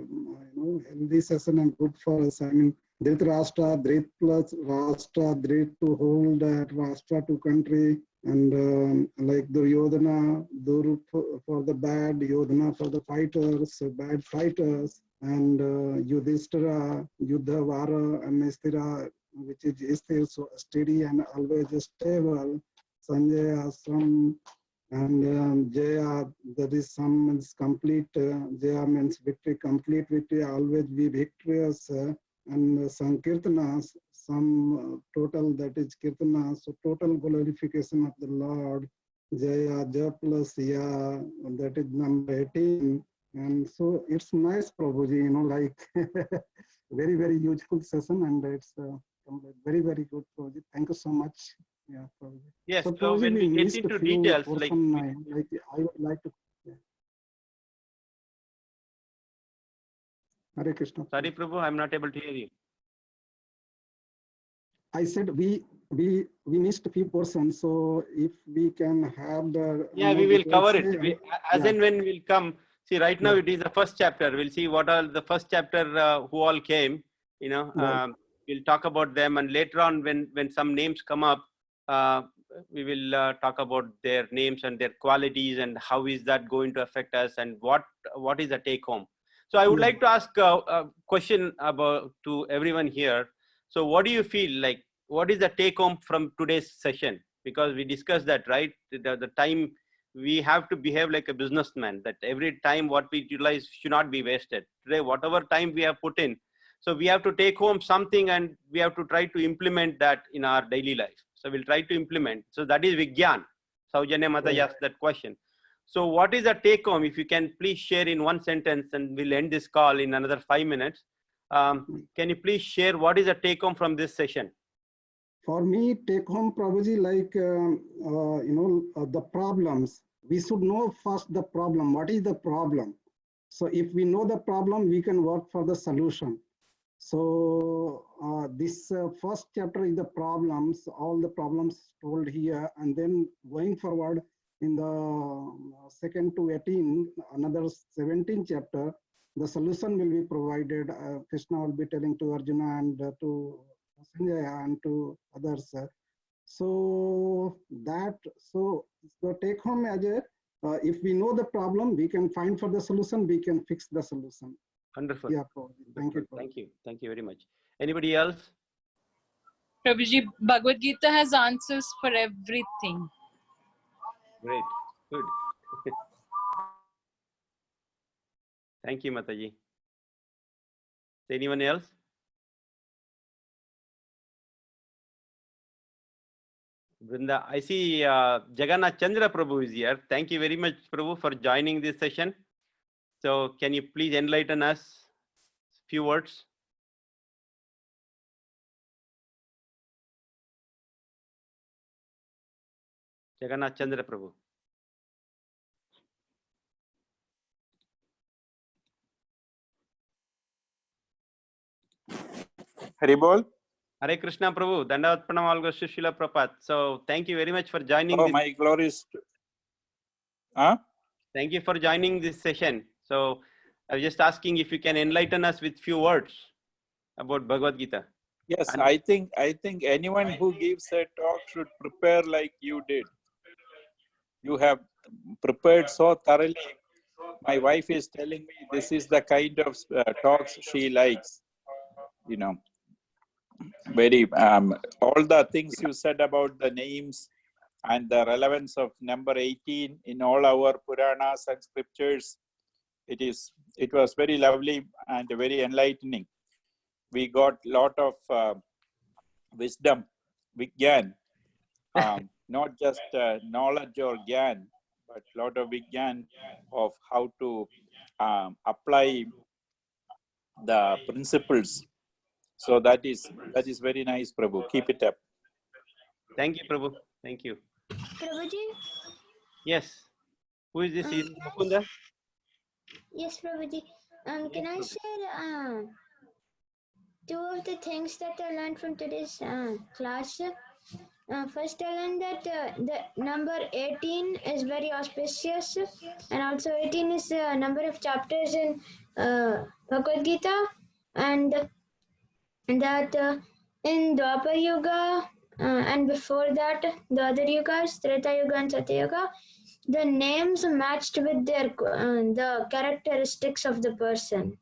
healthy session and good for us. I mean, Dhritarashtra, Dhrit plus Rashtra, Dhrit to hold that Rashtra to country, and like Duryodhana. Duryodhana, Dur for the bad, Yodhana for the fighters, bad fighters, and Yudhishthira, Yuddhavara, and Isthira, which is Isthir, so steady and always stable. Sanjaya, some, and Jaya, that is some means complete. Jaya means victory, complete victory, always be victorious. And Sankirtana, some total, that is Kirtana, so total glorification of the Lord. Jaya, Ja plus Ya, that is number 18. And so it's nice, Prabhuji, you know, like very, very useful session, and it's very, very good, Prabhuji. Thank you so much. Yeah, Prabhuji. Yes, So, so Prabhuji, when we get missed a into few details, portion, like I would like to. Yeah. Hare Krishna. sorry, Prabhu, I'm not able to hear you. I said we missed a few portions, so if we can have the Yeah, more we will details, cover it. As yeah. and when we'll come. See, right now Yeah. it is the first chapter. We'll see what are the first chapter who all came. You know, Right. we'll talk about them, and later on, when some names come up, we will talk about their names and their qualities and how is that going to affect us and what is the take home. So I would Yeah. like to ask a question about to everyone here. So what do you feel like? What is the take home from today's session? Because we discussed that, right? The time we have to behave like a businessman, that every time what we utilize should not be wasted. Today, whatever time we have put in, so we have to take home something and we have to try to implement that in our daily life. So we'll try to implement. So that is Vigyan. Saujanya Mata Right. asked that question. So what is the take home? If you can please share in one sentence, and we'll end this call in another 5 minutes. Can you please share what is the take home from this session? For me, take home, Prabhuji, like, the problems. We should know first the problem. What is the problem? So if we know the problem, we can work for the solution. So this first chapter is the problems, all the problems told here, and then going forward in the 2nd to 18, another 17 chapter, the solution will be provided. Krishna will be telling to Arjuna and to Sanjaya and to others. So take home as a, if we know the problem, we can find for the solution, we can fix the solution. Wonderful. Yeah, thank you. Thank you. Thank you very much. Anybody else? Prabhuji, Bhagavad Gita has answers for everything. Great. Good. Thank you, Mataji. Anyone else? Vrinda, I see Jagannath Chandra Prabhu is here. Thank you very much, Prabhu, for joining this session. So can you please enlighten us a few words? Jagannath Chandra Prabhu. Haribol. Hare Krishna Prabhu. Dandavat Pranam all goes to Srila Prabhupada. So thank you very much for joining. Oh, my glorious. Thank you for joining this session. So I was just asking if you can enlighten us with few words about Bhagavad Gita. Yes, I think anyone who gives a talk should prepare like you did. You have prepared so thoroughly. My wife is telling me this is the kind of talks she likes. You know, very all the things you said about the names and the relevance of number 18 in all our Puranas and scriptures. It was very lovely and very enlightening. We got a lot of wisdom, Vigyan, not just knowledge or Gyan, but a lot of Vigyan of how to apply the principles. So that is very nice, Prabhu. Keep it up. Thank you, Prabhu. Thank you. Prabhuji? Yes. Who is this? Is Mukunda? Yes, Prabhuji. Can I share two of the things that I learned from today's class? First, I learned that the number 18 is very auspicious, and also 18 is the number of chapters in Bhagavad Gita, and that in Dwapar Yuga and before that, the other yugas, Treta Yuga and Satya Yuga, the names matched with their the characteristics of the person.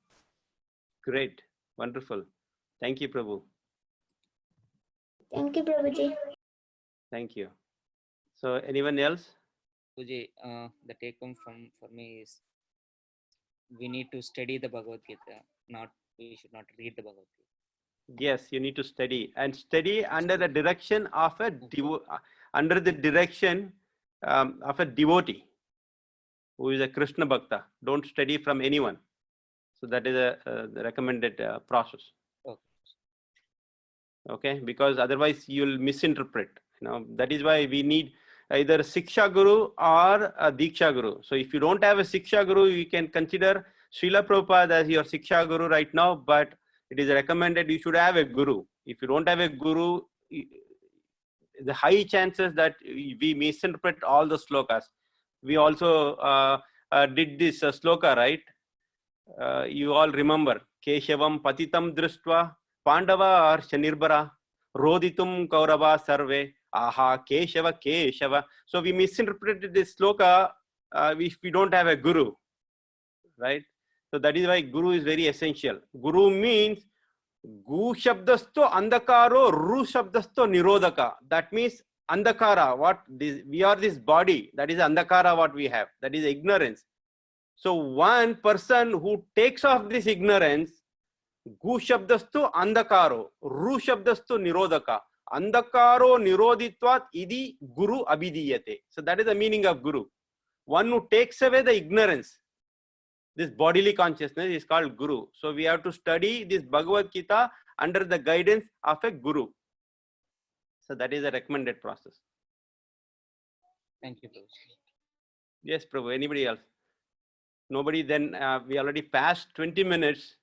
Great. Wonderful. Thank you, Prabhu. Thank you, Prabhuji. Thank you. So anyone else? Prabhuji, the take home for me is we need to study the Bhagavad Gita. We should not read the Bhagavad Gita. Yes, you need to study and study under the direction of a of a devotee who is a Krishna Bhakta. Don't study from anyone. So that is the recommended process. Okay, because otherwise you'll misinterpret. That is why we need either Siksha Guru or a Diksha Guru. So if you don't have a Siksha Guru, you can consider Srila Prabhupada as your Siksha Guru right now, but it is recommended you should have a Guru. If you don't have a Guru, the high chances that we misinterpret all the slokas. We also did this sloka, right? You all remember, Keshavam patitam drushtva Pandava Arshanirbara Roditum Kaurava Sarve Aha Keshava Keshava. So we misinterpreted this sloka if we don't have a Guru, right? So that is why Guru is very essential. Guru means Gu Shabdasto Andakaro Ru Shabdasto Nirodaka. That means Andakara, we are this body, that is Andakara what we have, that is ignorance. So one person who takes off this ignorance, Gu Shabdastu Andakaro, Ru Shabdastu Nirodaka, Andakaro Niroditvat Idi Guru Abhidiyate. So that is the meaning of Guru. One who takes away the ignorance, this bodily consciousness is called Guru. So we have to study this Bhagavad Gita under the guidance of a Guru. So that is a recommended process. Thank you, Prabhuji. Yes, Prabhu. Anybody else? Nobody? Then we already passed 20 minutes.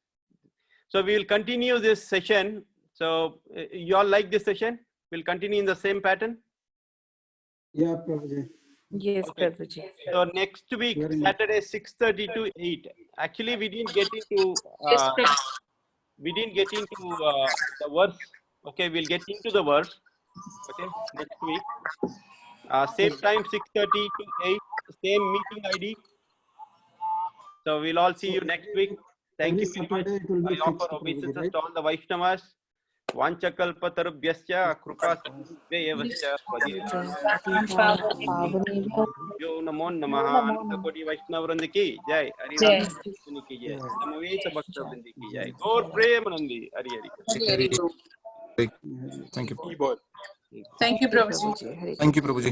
So we will continue this session. So you all like this session? We'll continue in the same pattern? Yeah, Prabhuji. Yes, Okay. Prabhuji. So next week, Very nice. Saturday, 6:30 to 8. Actually, we didn't get into Yes, Prabhuji. the verse. Okay, we'll get into the verse. Okay, next week. Same time, 6:30 to 8. Same meeting ID. So we'll all see you next week. Thank Every you very much. Saturday it will be I fixed, offer Prabhuji, obeisances right? to all the Vaishnavas. Vanchakalpatarubhyascha kripa sindhuvescha yo namo namaha Ananta Koti Vaishnava Vrinda ki jai. Hari Jai. Ram Krishna ki jai. Namaveta Bhakta Vrinda ki jai. Gaur Premanandi. Hari Hari. Thank you. Thank you, Prabhuji. Prabhuji. Hare Thank you, Prabhuji.